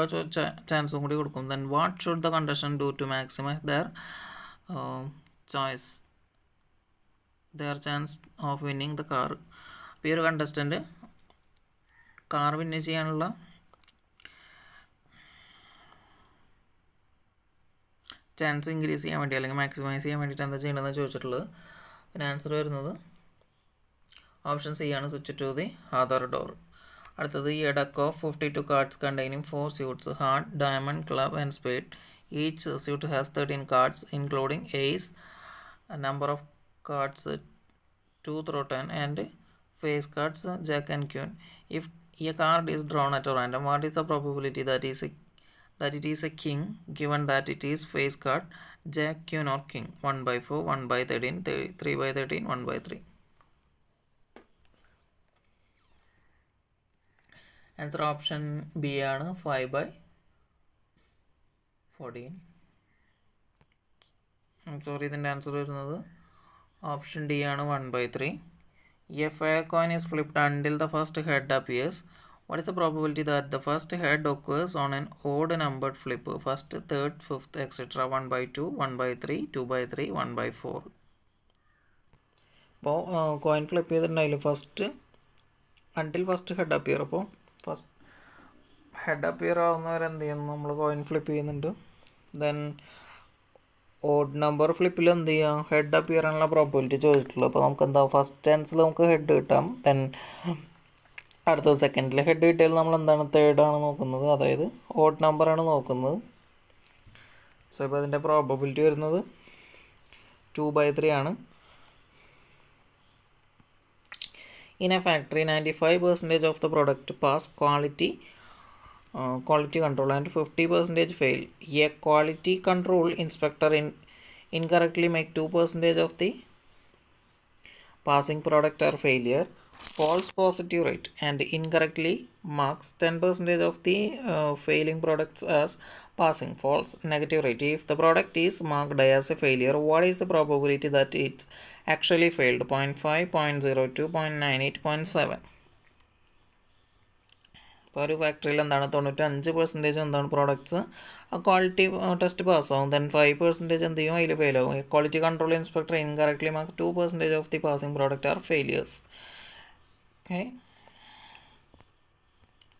ചാൻസും കൂടി കൊടുക്കും. Then what should the contestant do to maximise their choice their chance of winning the car. അപ്പോൾ ഈ ഒരു കണ്ടസ്റ്റൻറ്റ് കാർ വിന്ന് ചെയ്യാനുള്ള ചാൻസ് ഇൻക്രീസ് ചെയ്യാൻ വേണ്ടി അല്ലെങ്കിൽ മാക്സിമൈസ് ചെയ്യാൻ വേണ്ടിയിട്ട് എന്താ ചെയ്യേണ്ടതെന്ന് ചോദിച്ചിട്ടുള്ളത്. പിന്നെ ആൻസർ വരുന്നത് ഓപ്ഷൻ സി ആണ്, switch to the other door. അടുത്തത് a deck of 52 cards containing 4 suits heart, diamond, club and spade. Each suit has 13 cards including ace, number of cards 2 through 10 and face cards jack and queen. If a card is drawn at random, what is the probability that it is a king given that it is face card, jack, queen or king? 1/4, 1/13, 3/13, 1/3. Answer option B ആണ്, 5/14. Sorry, ഇതിൻ്റെ answer വരുന്നത് option D ആണ്, 1/3. If a coin is flipped until the first head appears, what is the probability that the first head occurs on an odd numbered flip? First, third, fifth, etc. 1/2, 1/3, 2/3, 1/4. അപ്പോൾ coin flip ചെയ്തിട്ടുണ്ടായില്ല first until first head appear. അപ്പോൾ first head appear ആവുന്നവരെ എന്ത് ചെയ്യുന്നു, നമ്മൾ coin flip ചെയ്യുന്നുണ്ട്. Then odd number ഫ്ലിപ്പിൽ എന്ത് ചെയ്യാം, ഹെഡ് അപ്പിയർ ആണുള്ള പ്രോബിലിറ്റി ചോദിച്ചിട്ടുള്ളത്. അപ്പോൾ നമുക്ക് എന്താ, ഫസ്റ്റ് ചാൻസിൽ നമുക്ക് ഹെഡ് കിട്ടാം. ദെൻ അടുത്തത് സെക്കൻഡിൽ ഹെഡ് കിട്ടിയാൽ നമ്മൾ എന്താണ്, തേർഡാണ് നോക്കുന്നത്, അതായത് ഓഡ് നമ്പറാണ് നോക്കുന്നത്. സോ ഇപ്പോൾ അതിൻ്റെ പ്രോബിലിറ്റി വരുന്നത് 2/3 ആണ്. In a factory, 95% of the product pass quality control and 50% fail. A quality control inspector incorrectly make 2% of the passing product or failure false positive rate and incorrectly marks 10% of the failing products as passing false negative rate. If the product is marked as a failure, what is the probability that it's actually failed? 0.5, 0.02, 0.98, 0.7. ഇപ്പോൾ ഒരു ഫാക്ടറിയിൽ എന്താണ് 95% എന്താണ് products quality test പാസ്സാവും. Then 5% എന്ത് ചെയ്യും, അതിൽ fail ആവും. Quality control inspector incorrectly mark 2% of the passing product are failures. Okay,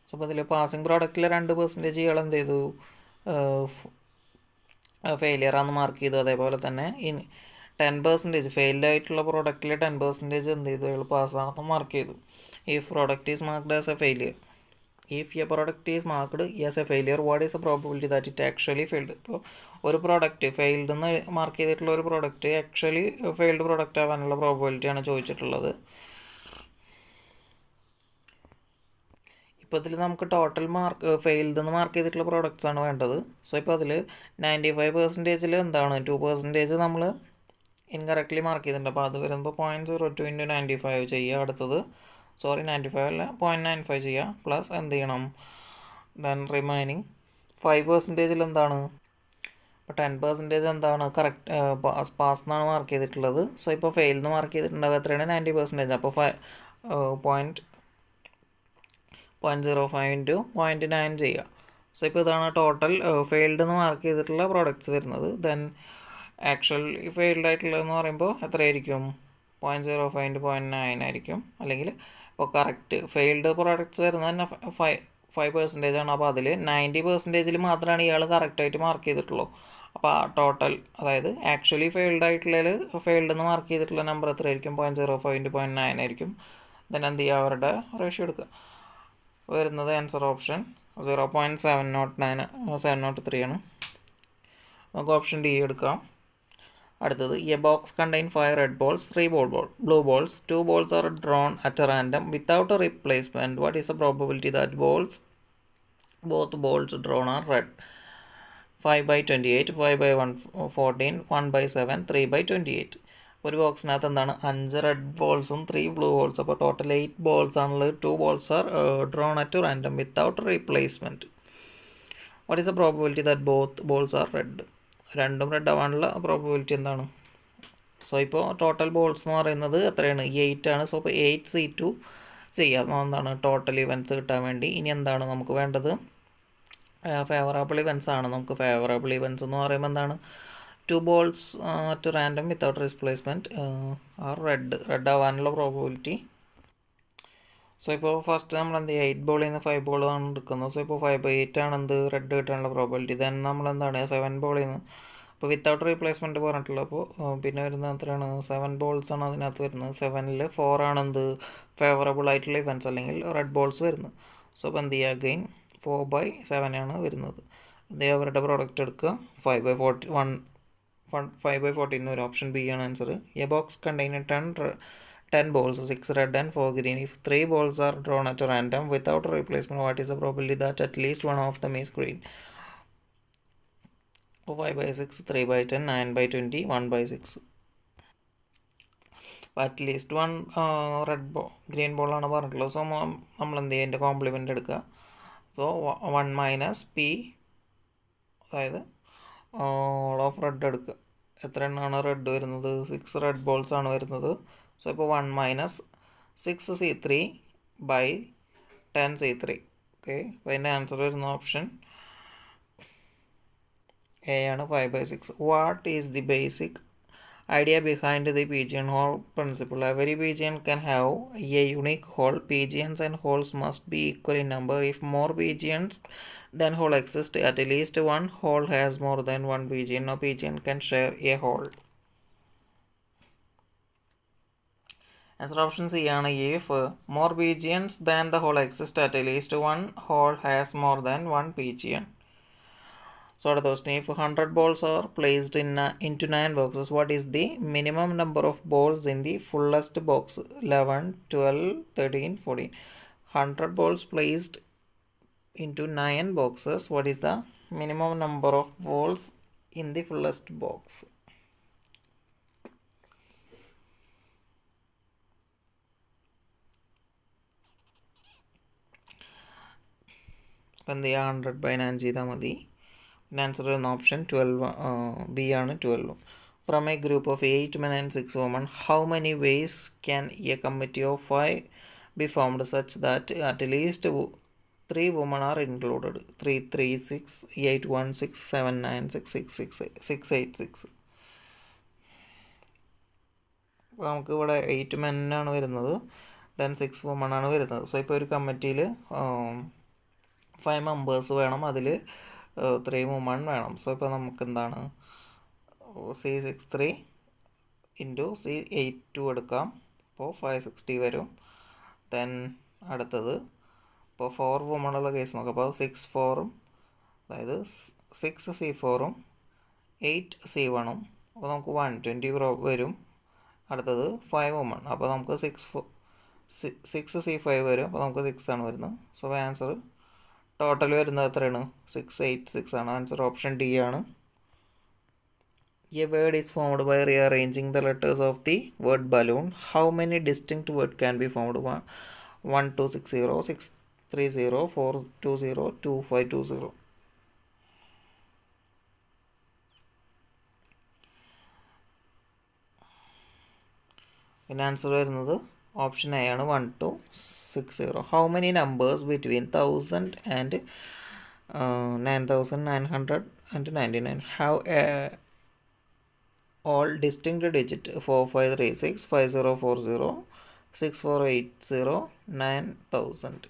so അപ്പോൾ അതിൽ പാസിംഗ് പ്രോഡക്റ്റിൽ 2% ഇയാൾ എന്ത് ചെയ്തു, ഫെയിലിയറാണെന്ന് മാർക്ക് ചെയ്തു. അതേപോലെ തന്നെ 10% ഫെയിൽഡ് ആയിട്ടുള്ള പ്രോഡക്റ്റിൽ 10% എന്ത് ചെയ്തു, അയാൾ പാസ്സാണെന്ന് മാർക്ക് ചെയ്തു. If product is marked as A failure, if a product is marked as a failure, what is the probability that it actually failed? ഇപ്പോൾ ഒരു പ്രോഡക്റ്റ് ഫെയിൽഡ് എന്ന് മാർക്ക് ചെയ്തിട്ടുള്ള ഒരു പ്രോഡക്റ്റ് ആക്ച്വലി ഫെയിൽഡ് പ്രോഡക്റ്റ് ആവാനുള്ള പ്രോബിലിറ്റിയാണ് ചോദിച്ചിട്ടുള്ളത്. ഇപ്പോൾ ഇതിൽ നമുക്ക് ടോട്ടൽ മാർക്ക് ഫെയിൽഡ് എന്ന് മാർക്ക് ചെയ്തിട്ടുള്ള പ്രോഡക്റ്റ്സ് ആണ് വേണ്ടത്. സോ ഇപ്പോൾ അതിൽ 95%-ൽ എന്താണ് 2% നമ്മൾ ഇൻകറക്റ്റ്ലി മാർക്ക് ചെയ്തിട്ടുണ്ട്. അപ്പോൾ അത് വരുമ്പോൾ 0.02 × 95 ചെയ്യുക. അടുത്തത് 95 അല്ല 0.95 ചെയ്യുക. പ്ലസ് എന്ത് ചെയ്യണം, ദെൻ റിമൈനിങ് 5%-ൽ എന്താണ്, ഇപ്പോൾ 10% എന്താണ് കറക്റ്റ് പാസ് എന്നാണ് മാർക്ക് ചെയ്തിട്ടുള്ളത്. സോ ഇപ്പോൾ ഫെയിൽ എന്ന് മാർക്ക് ചെയ്തിട്ടുണ്ടാവുക എത്രയാണ്, 90%. അപ്പോൾ 0.05 × 0.9 ചെയ്യുക. സോ ഇപ്പോൾ ഇതാണ് ടോട്ടൽ ഫെയിൽഡ് എന്ന് മാർക്ക് ചെയ്തിട്ടുള്ള പ്രോഡക്റ്റ്സ് വരുന്നത്. ദെൻ ആക്ച്വൽ ഫെയിൽഡ് ആയിട്ടുള്ളതെന്ന് പറയുമ്പോൾ എത്രയായിരിക്കും, 0.05 × 0.9 ആയിരിക്കും. അല്ലെങ്കിൽ ഇപ്പോൾ കറക്റ്റ് ഫെയിൽഡ് പ്രോഡക്റ്റ്സ് വരുന്നത് തന്നെ 5% ആണ്. അപ്പോൾ അതിൽ 90%-ൽ മാത്രമാണ് ഇയാൾ കറക്റ്റായിട്ട് മാർക്ക് ചെയ്തിട്ടുള്ളൂ. അപ്പോൾ ടോട്ടൽ അതായത് ആക്ച്വലി ഫെയിൽഡ് ആയിട്ടുള്ളതിൽ ഫെയിൽഡ് എന്ന് മാർക്ക് ചെയ്തിട്ടുള്ള നമ്പർ എത്രയായിരിക്കും, 0.05 × 0.9 ആയിരിക്കും. ദെൻ എന്ത് ചെയ്യുക, അവരുടെ റേഷ്യോ എടുക്കുക. വരുന്നത് ആൻസർ ഓപ്ഷൻ 0.703 ആണ്. നമുക്ക് ഓപ്ഷൻ ഡി എടുക്കാം. അടുത്തത് A box contain 5 red balls, 3 blue balls, 2 balls are drawn at a random without a replacement. What is the probability that both balls drawn are red? 5/28, 5/114, 1/7, 3/28. ഒരു ബോക്സിനകത്ത് എന്താണ് 5 red ബോൾസും 3 blue ബോൾസും. അപ്പോൾ total 8 balls ആണുള്ളത്. 2 balls are drawn at random without replacement. What is the probability that both balls are red? രണ്ടും red ആവാനുള്ള probability എന്താണ്? So ഇപ്പോൾ total balls എന്ന് പറയുന്നത് എത്രയാണ്? 8 ആണ്. സോ ഇപ്പോൾ 8C2 ചെയ്യാം. എന്താണ് ടോട്ടൽ ഇവൻറ്റ്സ് കിട്ടാൻ വേണ്ടി. ഇനി എന്താണ് നമുക്ക് വേണ്ടത്? ഫേവറബിൾ ഇവൻറ്റ്സ് ആണ്. നമുക്ക് ഫേവറബിൾ ഇവൻറ്റ്സ് എന്ന് പറയുമ്പോൾ എന്താണ്? 2 balls at random without replacement are red ആവാനുള്ള പ്രോബിലിറ്റി. സോ ഇപ്പോൾ ഫസ്റ്റ് നമ്മൾ എന്ത് ചെയ്യുക? 8 ബോളിൽ നിന്ന് 5 ബോളാണ് എടുക്കുന്നത്. സോ ഇപ്പോൾ 5/8 ആണ് എന്ത് റെഡ് കിട്ടാനുള്ള പ്രോബിലിറ്റി. ദെൻ നമ്മൾ എന്താണ് 7 ബോളിൽ നിന്ന് ഇപ്പോൾ വിത്തൗട്ട് റീപ്ലേസ്മെൻറ്റ് പറഞ്ഞിട്ടുള്ളത്. അപ്പോൾ പിന്നെ വരുന്നത് എത്രയാണ്? 7 ബോൾസ് ആണ് അതിനകത്ത് വരുന്നത്. 7ൽ 4 ആണ് എന്ത് ഫേവറബിൾ ആയിട്ടുള്ള ഇവൻറ്റ്സ് അല്ലെങ്കിൽ റെഡ് ബോൾസ് വരുന്നത്. സോ അപ്പോൾ എന്ത് ചെയ്യുക? അഗെയിൻ 4/7 ആണ് വരുന്നത്. എന്ത് ചെയ്യുക? അവരുടെ പ്രോഡക്റ്റ് എടുക്കുക. 5/14 ഒരു ഓപ്ഷൻ ബി ആണ് answer. A box containing 10 balls, 6 red and 4 green. If 3 balls are drawn at random without a replacement, what is the probability that at least one of them is green? 5/6, 3/10, 9/20, 1/6. അപ്പോൾ at least 1 green ബോളാണ് പറഞ്ഞിട്ടുള്ളത്. So നമ്മൾ എന്ത് ചെയ്യുക? അതിൻ്റെ compliment എടുക്കുക. So 1 - P, അതായത് all of red എടുക്കുക. എത്ര എണ്ണമാണ് റെഡ് വരുന്നത്? 6 റെഡ് ബോൾസ് ആണ് വരുന്നത്. സോ ഇപ്പോൾ 1 - 6C3/10C3. ഓക്കെ, അപ്പോൾ അതിൻ്റെ ആൻസർ വരുന്ന ഓപ്ഷൻ എ ആണ്, 5/6. What is the basic idea behind the pigeonhole principle? Every pigeon can have a unique hole. Pigeons and holes must be equal in number. If more pigeons than hole exist, at least one hole has more than one pigeon. No pigeon can share a hole. Answer option C ആണ്. If more pigeons than the hole exist, at least one hole has more than one pigeon. So അടുത്ത question, if 100 balls are placed into 9 boxes, what is the minimum number of balls in the fullest box? 11, 12, 13, 14. 100 balls placed into 9 boxes. What is the minimum number of balls in the fullest box? അപ്പം എന്ത് ചെയ്യുക? 100/9 ചെയ്താൽ മതി. പിന്നെ answer വരുന്ന option 12 B ആണ്, 12. From A group of 8 men and 6 women, how many ways can a committee of 5 be formed such that at least 3 women are included? 3, 3, 6, 8, 1, 6, 7, 9, 6, 6, 6, 6, 8, 6. അപ്പോൾ നമുക്ക് ഇവിടെ 8 men ആണ് വരുന്നത്, ദെൻ 6 women ആണ് വരുന്നത്. സോ ഇപ്പോൾ ഒരു കമ്മിറ്റിയിൽ 5 മെമ്പേഴ്സ് വേണം, അതിൽ 3 women വേണം. സോ ഇപ്പോൾ നമുക്ക് എന്താണ് C63 ഇൻറ്റു C82 എടുക്കാം. അപ്പോൾ 560 വരും. ദെൻ അടുത്തത് ഇപ്പോൾ 4 women കേസ് നോക്കാം. അപ്പോൾ 6 4ഉം, അതായത് 6C4ഉം 8C1ഉം, അപ്പോൾ നമുക്ക് 120 വരും. അടുത്തത് 5 women, അപ്പോൾ നമുക്ക് 6C5 വരും. അപ്പോൾ നമുക്ക് 6 ആണ് വരുന്നത്. സോ ആൻസർ ടോട്ടൽ വരുന്നത് എത്രയാണ്? 686 ആണ്. ആൻസർ ഓപ്ഷൻ ഡി ആണ്. A word is formed by rearranging the letters of the word balloon. How many distinct words can be formed? 1260, 630, 420, 2520. പിന്നെ ആൻസർ വരുന്നത് ഓപ്ഷൻ എ ആണ്, 1260. How many numbers between 1000 and 9999 have all distinct digit? 4536, 5040, 6480, 9000.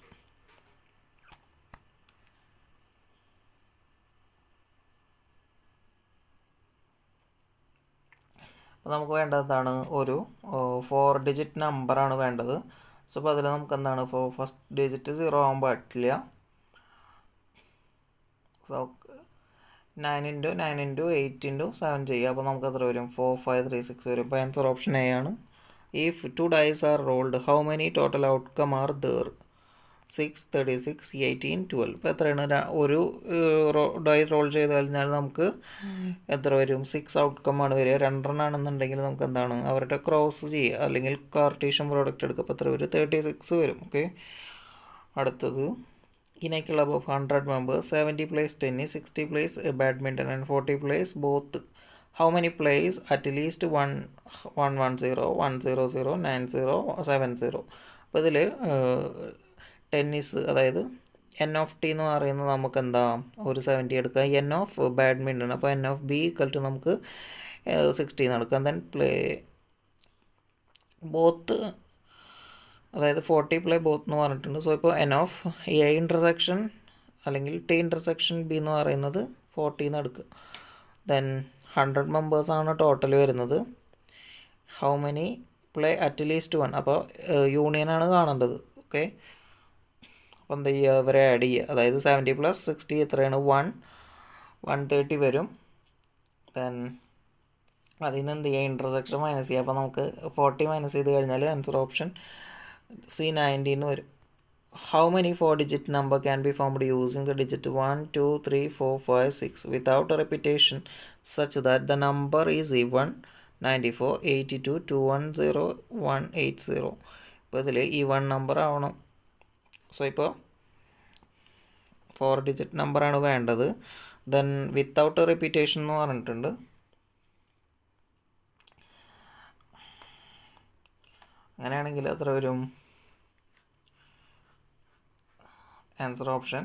അപ്പോൾ നമുക്ക് വേണ്ടതാണ് ഒരു 4 digit നമ്പറാണ് വേണ്ടത്. So അപ്പോൾ അതിൽ നമുക്ക് എന്താണ് ഫസ്റ്റ് ഡിജിറ്റ് 0 ആകാൻ പറ്റില്ല. സോ 9 × 9 × 8 × 7 ചെയ്യുക. അപ്പോൾ നമുക്ക് എത്ര വരും? 4536 വരും. അപ്പോൾ ആൻസർ ഓപ്ഷൻ എ ആണ്. If 2 dice are rolled, how many total outcome are there? 6, 36, 18, 12. ഇപ്പോൾ എത്രയാണ് ഒരു ഡൈ റോൾ ചെയ്ത് കഴിഞ്ഞാൽ നമുക്ക് എത്ര വരും? 6 ഔട്ട്കം ആണ് വരിക. 2 ആണെന്നുണ്ടെങ്കിൽ നമുക്ക് എന്താണ് അവരുടെ ക്രോസ് ചെയ്യുക അല്ലെങ്കിൽ കാർട്ടീഷ്യൻ പ്രോഡക്റ്റ് എടുക്കുക. അപ്പോൾ എത്ര വരും? 36 വരും. ഓക്കെ, അടുത്തത് in a club of 100 members, 70 plays tennis, 60 plays badminton and 40 plays both. How many plays at least 110, 100, 90, 70? അപ്പോൾ ഇതിൽ ടെന്നീസ്, അതായത് എൻ ഓഫ് ടി എന്ന് പറയുന്നത് നമുക്ക് എന്താ ഒരു 70 എടുക്കുക. എൻ ഓഫ് ബാഡ്മിൻ്റൺ, അപ്പോൾ n of B equal to നമുക്ക് 60 എടുക്കാം. ദെൻ പ്ലേ ബോത്ത്, അതായത് 40 പ്ലേ ബോത്ത് എന്ന് പറഞ്ഞിട്ടുണ്ട്. സോ ഇപ്പോൾ എൻ ഓഫ് എ ഇൻ്റർസെക്ഷൻ അല്ലെങ്കിൽ ടി ഇൻ്റർസെക്ഷൻ ബി എന്ന് പറയുന്നത് 40 എടുക്കുക. ദെൻ 100 മെമ്പേഴ്സാണ് ടോട്ടൽ വരുന്നത്. How many play at least 1, അപ്പോൾ യൂണിയനാണ് കാണേണ്ടത്. ഓക്കെ, അപ്പോൾ എന്താ ചെയ്യുക? ഇവരെ ആഡ് ചെയ്യുക. അതായത് 70 + 60 എത്രയാണ്? 130 വരും. ദെൻ അതിൽ നിന്ന് എന്ത് ചെയ്യുക? ഇൻ്റർസെക്ഷൻ മൈനസ് ചെയ്യുക. അപ്പോൾ നമുക്ക് 40 മൈനസ് ചെയ്ത് കഴിഞ്ഞാൽ ആൻസർ ഓപ്ഷൻ സി 19 വരും. How many 4-digit number can be formed using the digit 1, 2, 3, 4, 5, 6 without a repetition such that the number is even? 94, 82, 210, 180. ഇപ്പോൾ ഇതിൽ ഈവൺ നമ്പർ ആവണം. സോ ഇപ്പോൾ 4-digit നമ്പറാണ് വേണ്ടത്. ദെൻ വിത്തൗട്ട് റിപ്പീറ്റേഷൻ എന്ന് പറഞ്ഞിട്ടുണ്ട്. അങ്ങനെയാണെങ്കിൽ എത്ര വരും? ആൻസർ ഓപ്ഷൻ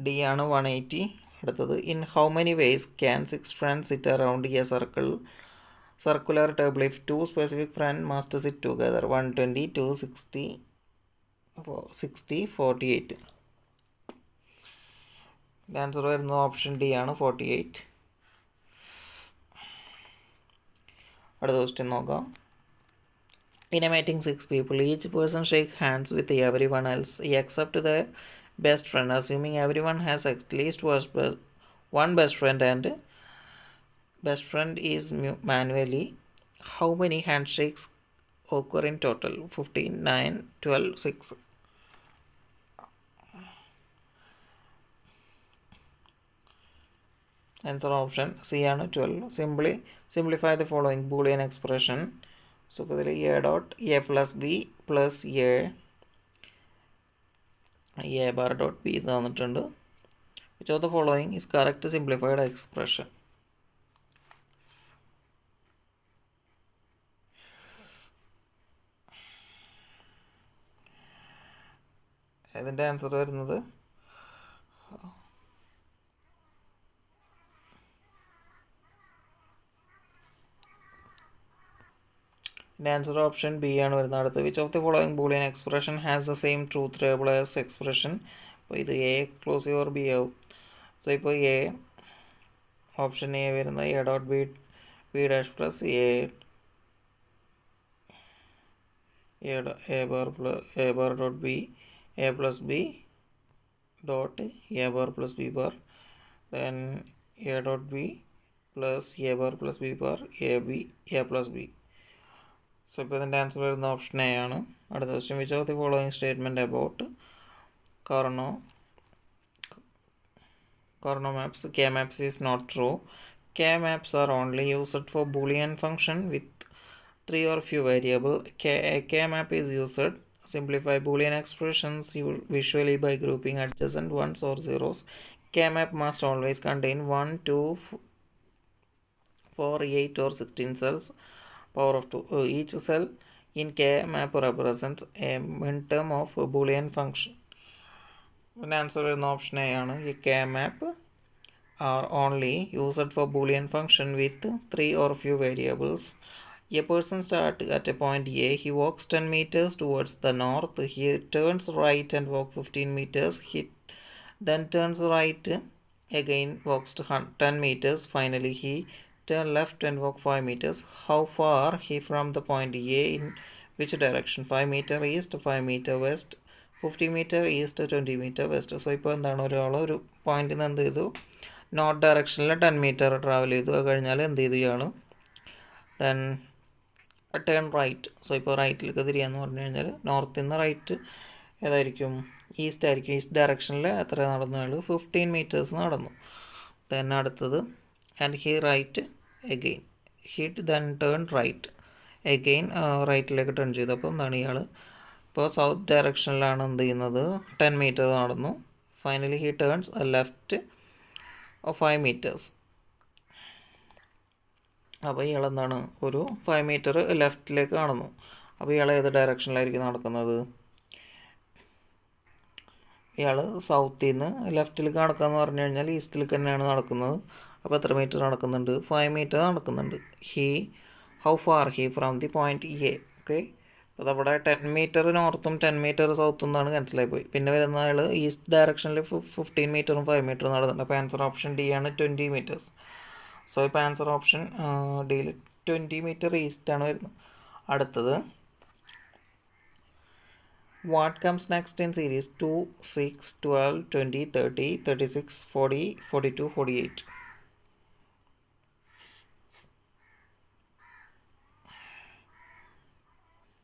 ഡി ആണ് 180. അടുത്തത് in how many ways can 6 friends sit around a circular table if 2 specific friend must sit together? 120, 260, 60, 48. Answer വരുന്നത് ഓപ്ഷൻ ഡി ആണ് 48. അടുത്ത ക്വസ്റ്റ്യൻ നോക്കാം. In a meeting, 6 people, each person shake hands with everyone else except their best friend. Assuming everyone has at least one best friend and best friend is manually, how many handshakes occur in total? 15, 9, 12, 6. Answer option C ആണ് 12. Simplify the following Boolean expression. So ഇപ്പോൾ ഇതിൽ A dot A plus B plus A bar dot B തന്നിട്ടുണ്ട്. Which of the following is correct simplified expression? ഇതിൻ്റെ answer വരുന്നത് answer option B ആണ് വരുന്നത്. അടുത്ത് which of the following Boolean expression has the same truth table as expression? അപ്പോൾ ഇത് A exclusive or B ആവും. So ഇപ്പോൾ എ ഓപ്ഷൻ എ വരുന്നത് A dot B dash plus A bar dot B A plus B dot A bar plus B bar then A dot B plus A bar plus B bar A plus B. So ഇപ്പോൾ ഇതിൻ്റെ answer വരുന്ന option A ആണ്. അടുത്ത question which of the following statement about Karnaugh K-maps is not true. K-maps are only used for Boolean function with 3 or few variable. K-map is used simplify Boolean expressions visually by grouping adjacent ones or zeros. K-map must always contain 1, 2, 4, 8 or 16 cells. Power of 2. Each cell in K-map represents a minterm of a Boolean function. The answer is option A ആണ്. K-map are only used for Boolean function with 3 or few variables. A person starts at a point A. He walks 10 meters towards the north. He turns right and walks 15 meters. He then turns right again, walks to 10 meters. Finally, he turn left and walk 5 meters. How far he from the point A in which direction? 5 meter east, 5 meter west, 50 meter east, 20 meter west. So ഇപ്പോൾ എന്താണ് ഒരു പോയിന്റിൽ നിന്ന് എന്ത് ചെയ്തു? North ഡയറക്ഷനിൽ 10 metre travel ചെയ്തു. അത് കഴിഞ്ഞാൽ എന്ത് ചെയ്തു ഇയാൾ? Then turn right. സോ ഇപ്പോൾ റൈറ്റിലേക്ക് തിരിയാന്ന് പറഞ്ഞു കഴിഞ്ഞാൽ നോർത്തിൽ നിന്ന് റൈറ്റ് ഏതായിരിക്കും? ഈസ്റ്റ് ആയിരിക്കും. ഈസ്റ്റ് ഡയറക്ഷനിൽ എത്ര നടന്നു? അയാൾ 15 meters നടന്നു. ദെൻ അടുത്തത് and he right again. He then turn right again, റൈറ്റിലേക്ക് ടേൺ ചെയ്തു. അപ്പോൾ എന്താണ് ഇയാൾ ഇപ്പോൾ സൗത്ത് ഡയറക്ഷനിലാണ് എന്ത് ചെയ്യുന്നത്? 10 meter നടന്നു. Finally he turns left 5 meters. അപ്പോൾ ഇയാൾ എന്താണ് ഒരു 5 meter ലെഫ്റ്റിലേക്ക് നടന്നു. അപ്പോൾ ഇയാൾ ഏത് ഡയറക്ഷനിലായിരിക്കും നടക്കുന്നത്? ഇയാൾ സൗത്തിൽ നിന്ന് ലെഫ്റ്റിലേക്ക് നടക്കുകയെന്ന് പറഞ്ഞു കഴിഞ്ഞാൽ ഈസ്റ്റിലേക്ക് തന്നെയാണ് നടക്കുന്നത്. അപ്പോൾ എത്ര മീറ്റർ നടക്കുന്നുണ്ട്? 5 meter നടക്കുന്നുണ്ട്. How far he from the point A. Okay, അപ്പോൾ അവിടെ 10 meter നോർത്തും 10 meter സൗത്തും എന്നാണ് ക്യാൻസലായി പോയി. പിന്നെ വരുന്ന ആൾ ഈസ്റ്റ് ഡയറക്ഷനിൽ 15 meter 5 meter നടക്കുന്നുണ്ട്. അപ്പോൾ ആൻസർ ഓപ്ഷൻ ഡി ആണ് 20 meters. സോ ഇപ്പോൾ ആൻസർ ഓപ്ഷൻ ഡിയിൽ 20 meter ഈസ്റ്റാണ് വരുന്നത്. അടുത്തത് what comes next in series 2, 6, 12, 20, 30, 36, 40, 42, 48.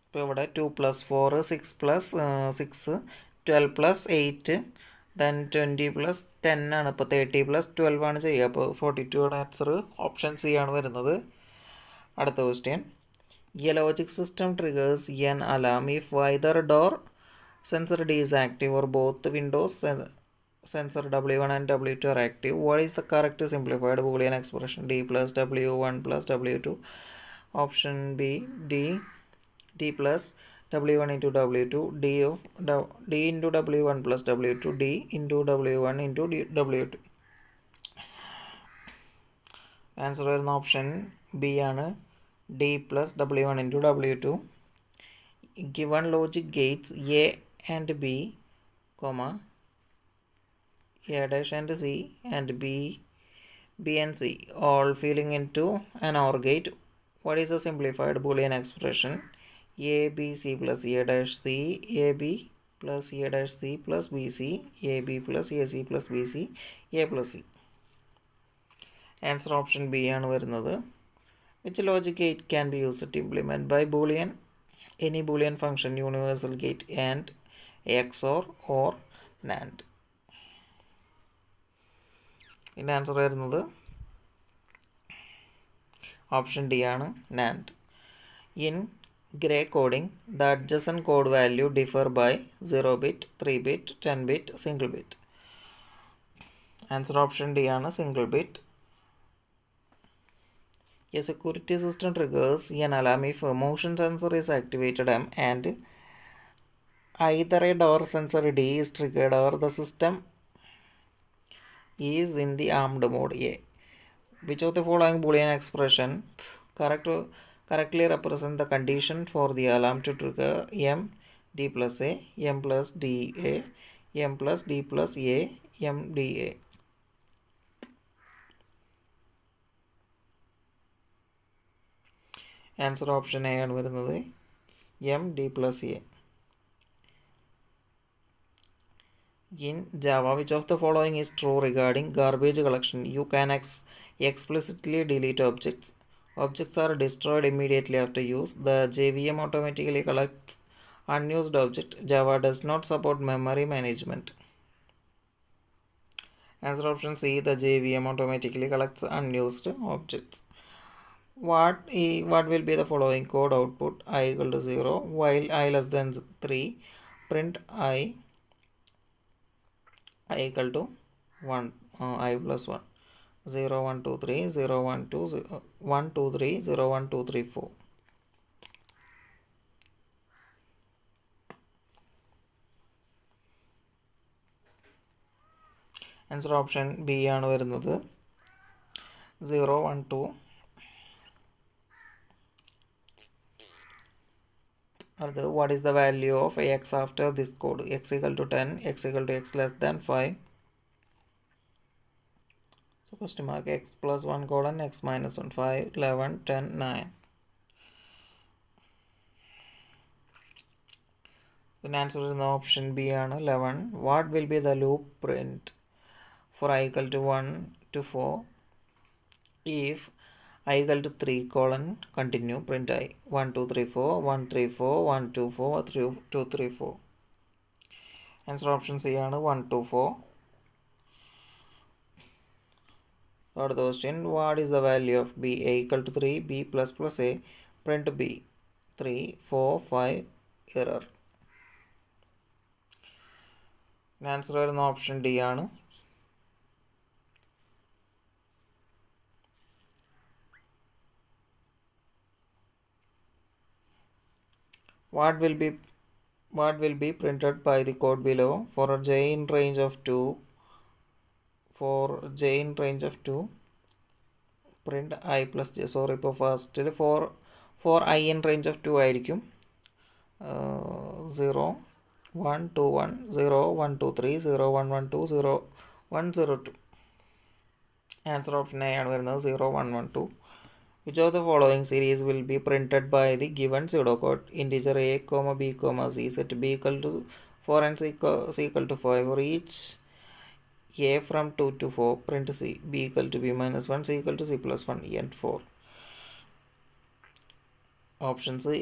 ഇപ്പോൾ ഇവിടെ 2 + 4, 6 + 6, 12 + 8, ദെൻ 20 + 10 ആണ്. ഇപ്പോൾ 30 + 12 ആണ് ചെയ്യുക. അപ്പോൾ 42 ആണ് ആൻസർ. ഓപ്ഷൻ സി ആണ് വരുന്നത്. അടുത്ത question, A logic system triggers N alarm if either door sensor D is active or both windows sensor W1 and W2 are active. What is the correct simplified Boolean expression? D + W1 + W2. Option B, D + W1 × W2, D into W1 + W2, D into W1 into W2. Answer വരുന്ന option B ആണ്, D + W1 × W2. Given logic gates A and B, comma A dash and C and B and C all feeding into an OR gate, what is a simplified Boolean expression? A B C plus A dash C, A B plus A dash C plus B C, A B plus A C plus B C, A plus C. Answer option B ആണ് വരുന്നത്. Which logic gate can be used to implement by Boolean any Boolean function, universal gate and XOR or NAND? ഇതിൻ്റെ answer വരുന്നത് option D ആണ്, NAND. In grey coding the adjacent code value differ by 0 bit, 3 bit, 10 bit, single bit. Answer option D ആണ്, single bit. A security system triggers an alarm if a motion sensor is activated and either a door sensor D is triggered or the system is in the armed mode. A. Which of the following Boolean expression correctly represent the condition for the alarm to trigger? M D plus A, M plus D A, M plus D plus A, M D A. Answer option A ആണ് വരുന്നത്, M D plus A. In Java which of the following is true regarding garbage collection? You can explicitly delete objects. Objects are destroyed immediately after use. The JVM automatically collects unused object. Java does not support memory management. Answer option C, the JVM automatically collects unused objects. What will be the following code output? I = 0 while I < 3, print I = 1, I plus 1, 0 1 2 3 0 1 2 0 1 2 3 0 1 2 3 4. Answer option B ആണ് വരുന്നത്, 0 1 2. അടുത്തത്, what is the value of X after this code? x = 10, x = x less than 5. So question mark x plus 1 colon x minus 1, 5, 11, 10, 9. Then answer in the option B ആണ് 11. What will be the loop print for I = 1 to 4 if I = 3 colon continue print I 1 2 3 4 1 3 4 1 2 4 3 2 3 4. Answer option C ആണ് 1 2 4. Third question, what is the value of b? A equal to 3, b plus plus a, print b, 3 4 5, error. Answer വരുന്ന option D ആണ്. What will be printed by the code below for a j in range of 2? For j in range of 2, print I plus j. Sorry, ഇപ്പോൾ ഫസ്റ്റിൽ for i in range of 2 ആയിരിക്കും. 0 1 2 1 0 1 2 3 0 1 1 2 0 1 0 2. Answer option A ആണ് വരുന്നത് 0 1 1 2. Which of the following series will be printed by the given pseudocode integer a, b, c, set b equal to 4 and c equal to 5? For each a from 2 to 4, print c, b equal to b minus 1, c equal to c plus 1, and 4. Options A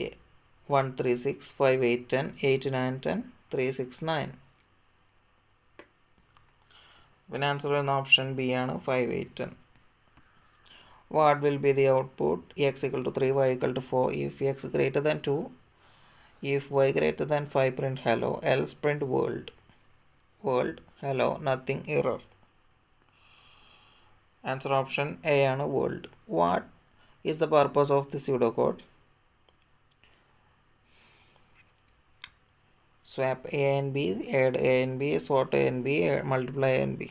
1 3 6 5 8 10 8 9 10 3 6 9. When answer in option B ആണ് 5 8 10. What will be the output? X equal to 3, y equal to 4. If x greater than 2, if y greater than 5, print hello, else print world. World, hello, nothing, error. Answer option A ആണ് world. What is the purpose of the pseudocode? Swap a and b, add a and b, sort a and b, multiply a and b.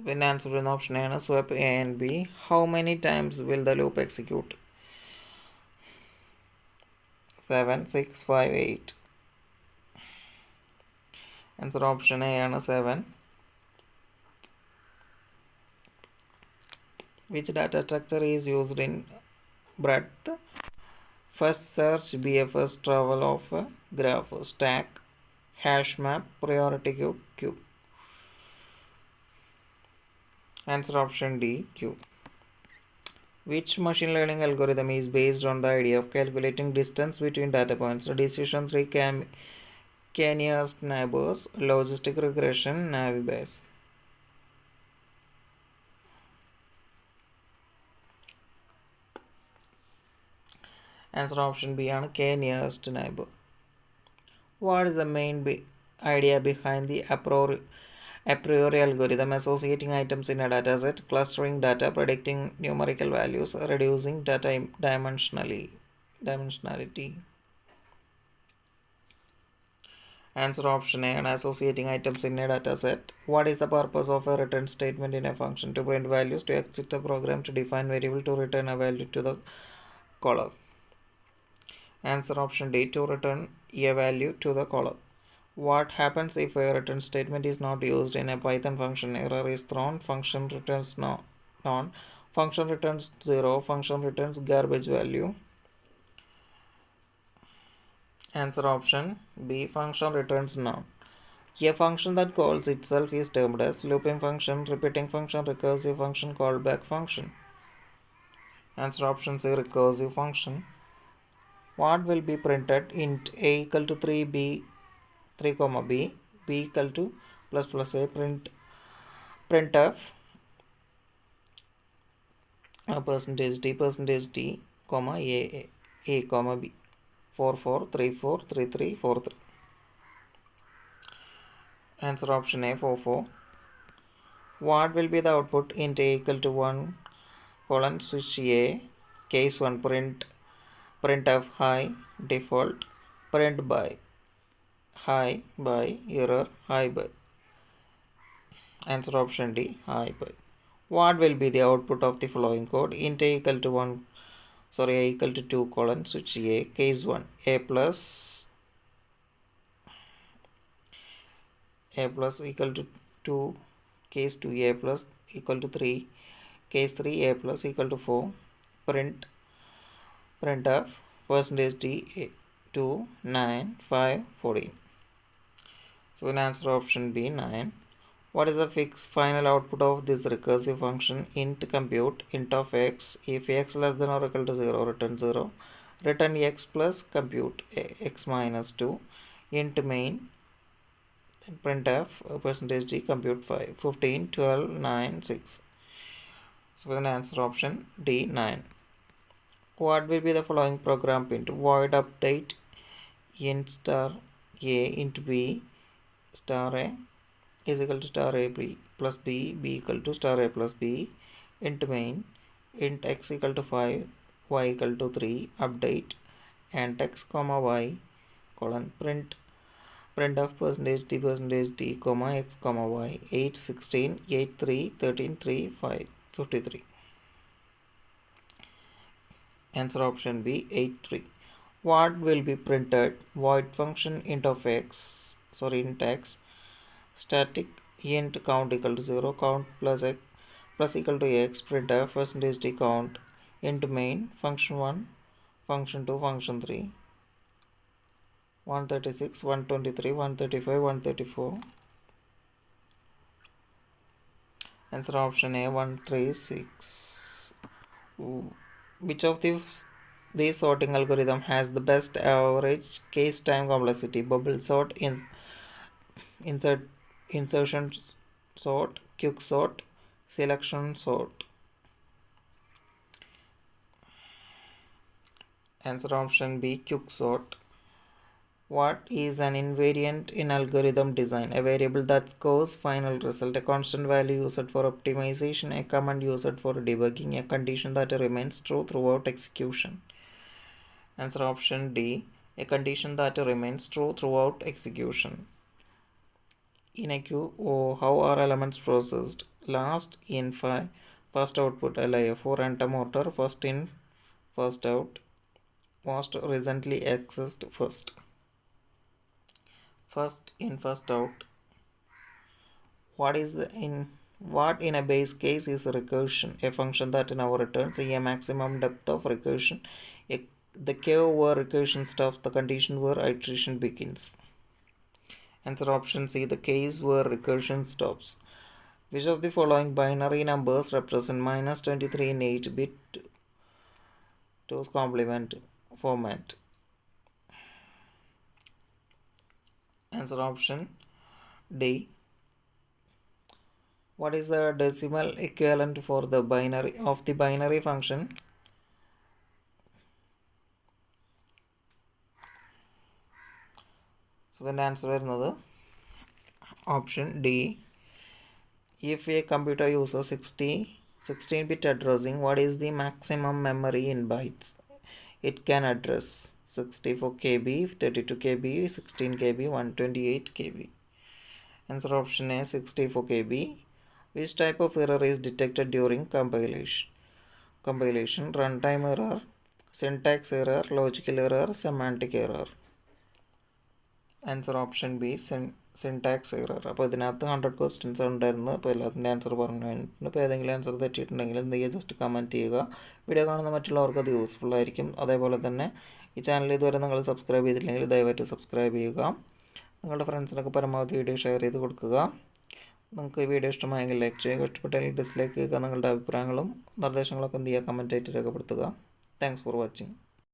When answer in option A is swap A and B, how many times will the loop execute? 7 6 5 8. Answer option A is 7. Which data structure is used in breadth first search, BFS, travel of graph, stack, hash map, priority queue? Answer option D, Q. Which machine learning algorithm is based on the idea of calculating distance between data points? Decision tree, k-nearest neighbors, logistic regression, Navier-Bayes. Answer option B ആണ് k-nearest neighbor. What is the main idea behind the a priori algorithm? Associating items in a dataset, clustering data, predicting numerical values, reducing data dimensionality. Answer option A and associating items in a dataset. What is the purpose of a return statement in a function? To print values, to exit a program, to define variable, to return a value to the caller. Answer option D, to return a value to the caller. What happens if a return statement is not used in a Python function? Error is thrown, function returns none, function returns 0, function returns garbage value. Answer option B, function returns none. A function that calls itself is termed as looping function, repeating function, recursive function, callback function. Answer option C, recursive function. What will be printed? Int a equal to 3b 3 comma b, b equal to plus plus a, printf percentage d comma a comma b, 4 4 3 4 3 3 4 3. Answer option A, 4 4. What will be the output? Int a equal to 1 colon switch a, case 1, printf high default, print by high by, error, high by. Answer option D, high by. What will be the output of the following code? Int a equal to a equal to 2 colon switch a, case 1, a plus equal to 2, case 2, a plus equal to 3, case 3, a plus equal to 4, printf percentage d 2 9 5 14. So in answer option B, 9. What is the fixed final output of this recursive function? Int compute int of x. If x less than or equal to 0, return 0. Return x plus compute x minus 2. Int main. Then printf percentage d compute 5, 15, 12, 9, 6. So the answer option D 9. What will be the following program print? Void update int star a into b star a is equal to star a b plus b, b equal to star a plus b, int main, int x equal to 5, y equal to 3, update, and x comma y, colon, print of percentage d comma x comma y, 8, 16, 8, 3, 13, 3, 5, 53. Answer option B, 8, 3. What will be printed? Void function int of x, int x, static int count equal to 0, count plus x plus equal to x, printf percentage d count, int main, function 1, function 2, function 3, 136, 123, 135, 134. Answer option A, 136. Which of these sorting algorithm has the best average case time complexity? Bubble sort, insertion sort, quick sort, selection sort. Answer option B, quick sort. What is an invariant in algorithm design? A variable that scores final result, a constant value used for optimization, a command used for debugging, a condition that remains true throughout execution. Answer option D, a condition that remains true throughout execution. In a queue, how are elements processed? Last in, first output, LIF, random order, first in, first out, most recently accessed first. First in, first out. What in a base case is recursion? A function that now returns a maximum depth of recursion. The curve where recursion stops, the condition where iteration begins. Answer option C, the case where recursion stops. Which of the following binary numbers represent minus 23 in 8-bit 2's complement format? Answer option D. What is the decimal equivalent for the binary function? So the answer is option D. If a computer uses 16-bit addressing, what is the maximum memory in bytes it can address? 64 KB, 32 KB, 16 KB, 128 KB. Answer option A, 64 KB. Which type of error is detected during compilation? Runtime error, syntax error, logical error, semantic error. Answer option B, syntax error. അപ്പോൾ ഇതിനകത്ത് 100 questions ഉണ്ടായിരുന്നു. അപ്പോൾ എല്ലാത്തിൻ്റെ answer പറഞ്ഞു കഴിഞ്ഞിട്ടുണ്ട്. അപ്പോൾ ഏതെങ്കിലും answer തെറ്റിയിട്ടുണ്ടെങ്കിൽ എന്ത് ചെയ്യുക, ജസ്റ്റ് കമൻറ്റ് ചെയ്യുക. വീഡിയോ കാണുന്ന മറ്റുള്ളവർക്ക് അത് യൂസ്ഫുൾ ആയിരിക്കും. അതേപോലെ തന്നെ ഈ ചാനൽ ഇതുവരെ നിങ്ങൾ സബ്സ്ക്രൈബ് ചെയ്തിട്ടില്ലെങ്കിൽ ദയവായിട്ട് സബ്സ്ക്രൈബ് ചെയ്യുക. നിങ്ങളുടെ ഫ്രണ്ട്സിനൊക്കെ പരമാവധി വീഡിയോ ഷെയർ ചെയ്ത് കൊടുക്കുക. നിങ്ങൾക്ക് ഈ വീഡിയോ ഇഷ്ടമായെങ്കിൽ ലൈക്ക് ചെയ്യുക, ഇഷ്ടപ്പെട്ടെങ്കിൽ ഡിസ്ലൈക്ക് ചെയ്യുക. നിങ്ങളുടെ അഭിപ്രായങ്ങളും നിർദ്ദേശങ്ങളൊക്കെ എന്ത് ചെയ്യുക, കമൻറ്റായിട്ട് രേഖപ്പെടുത്തുക. Thanks for watching.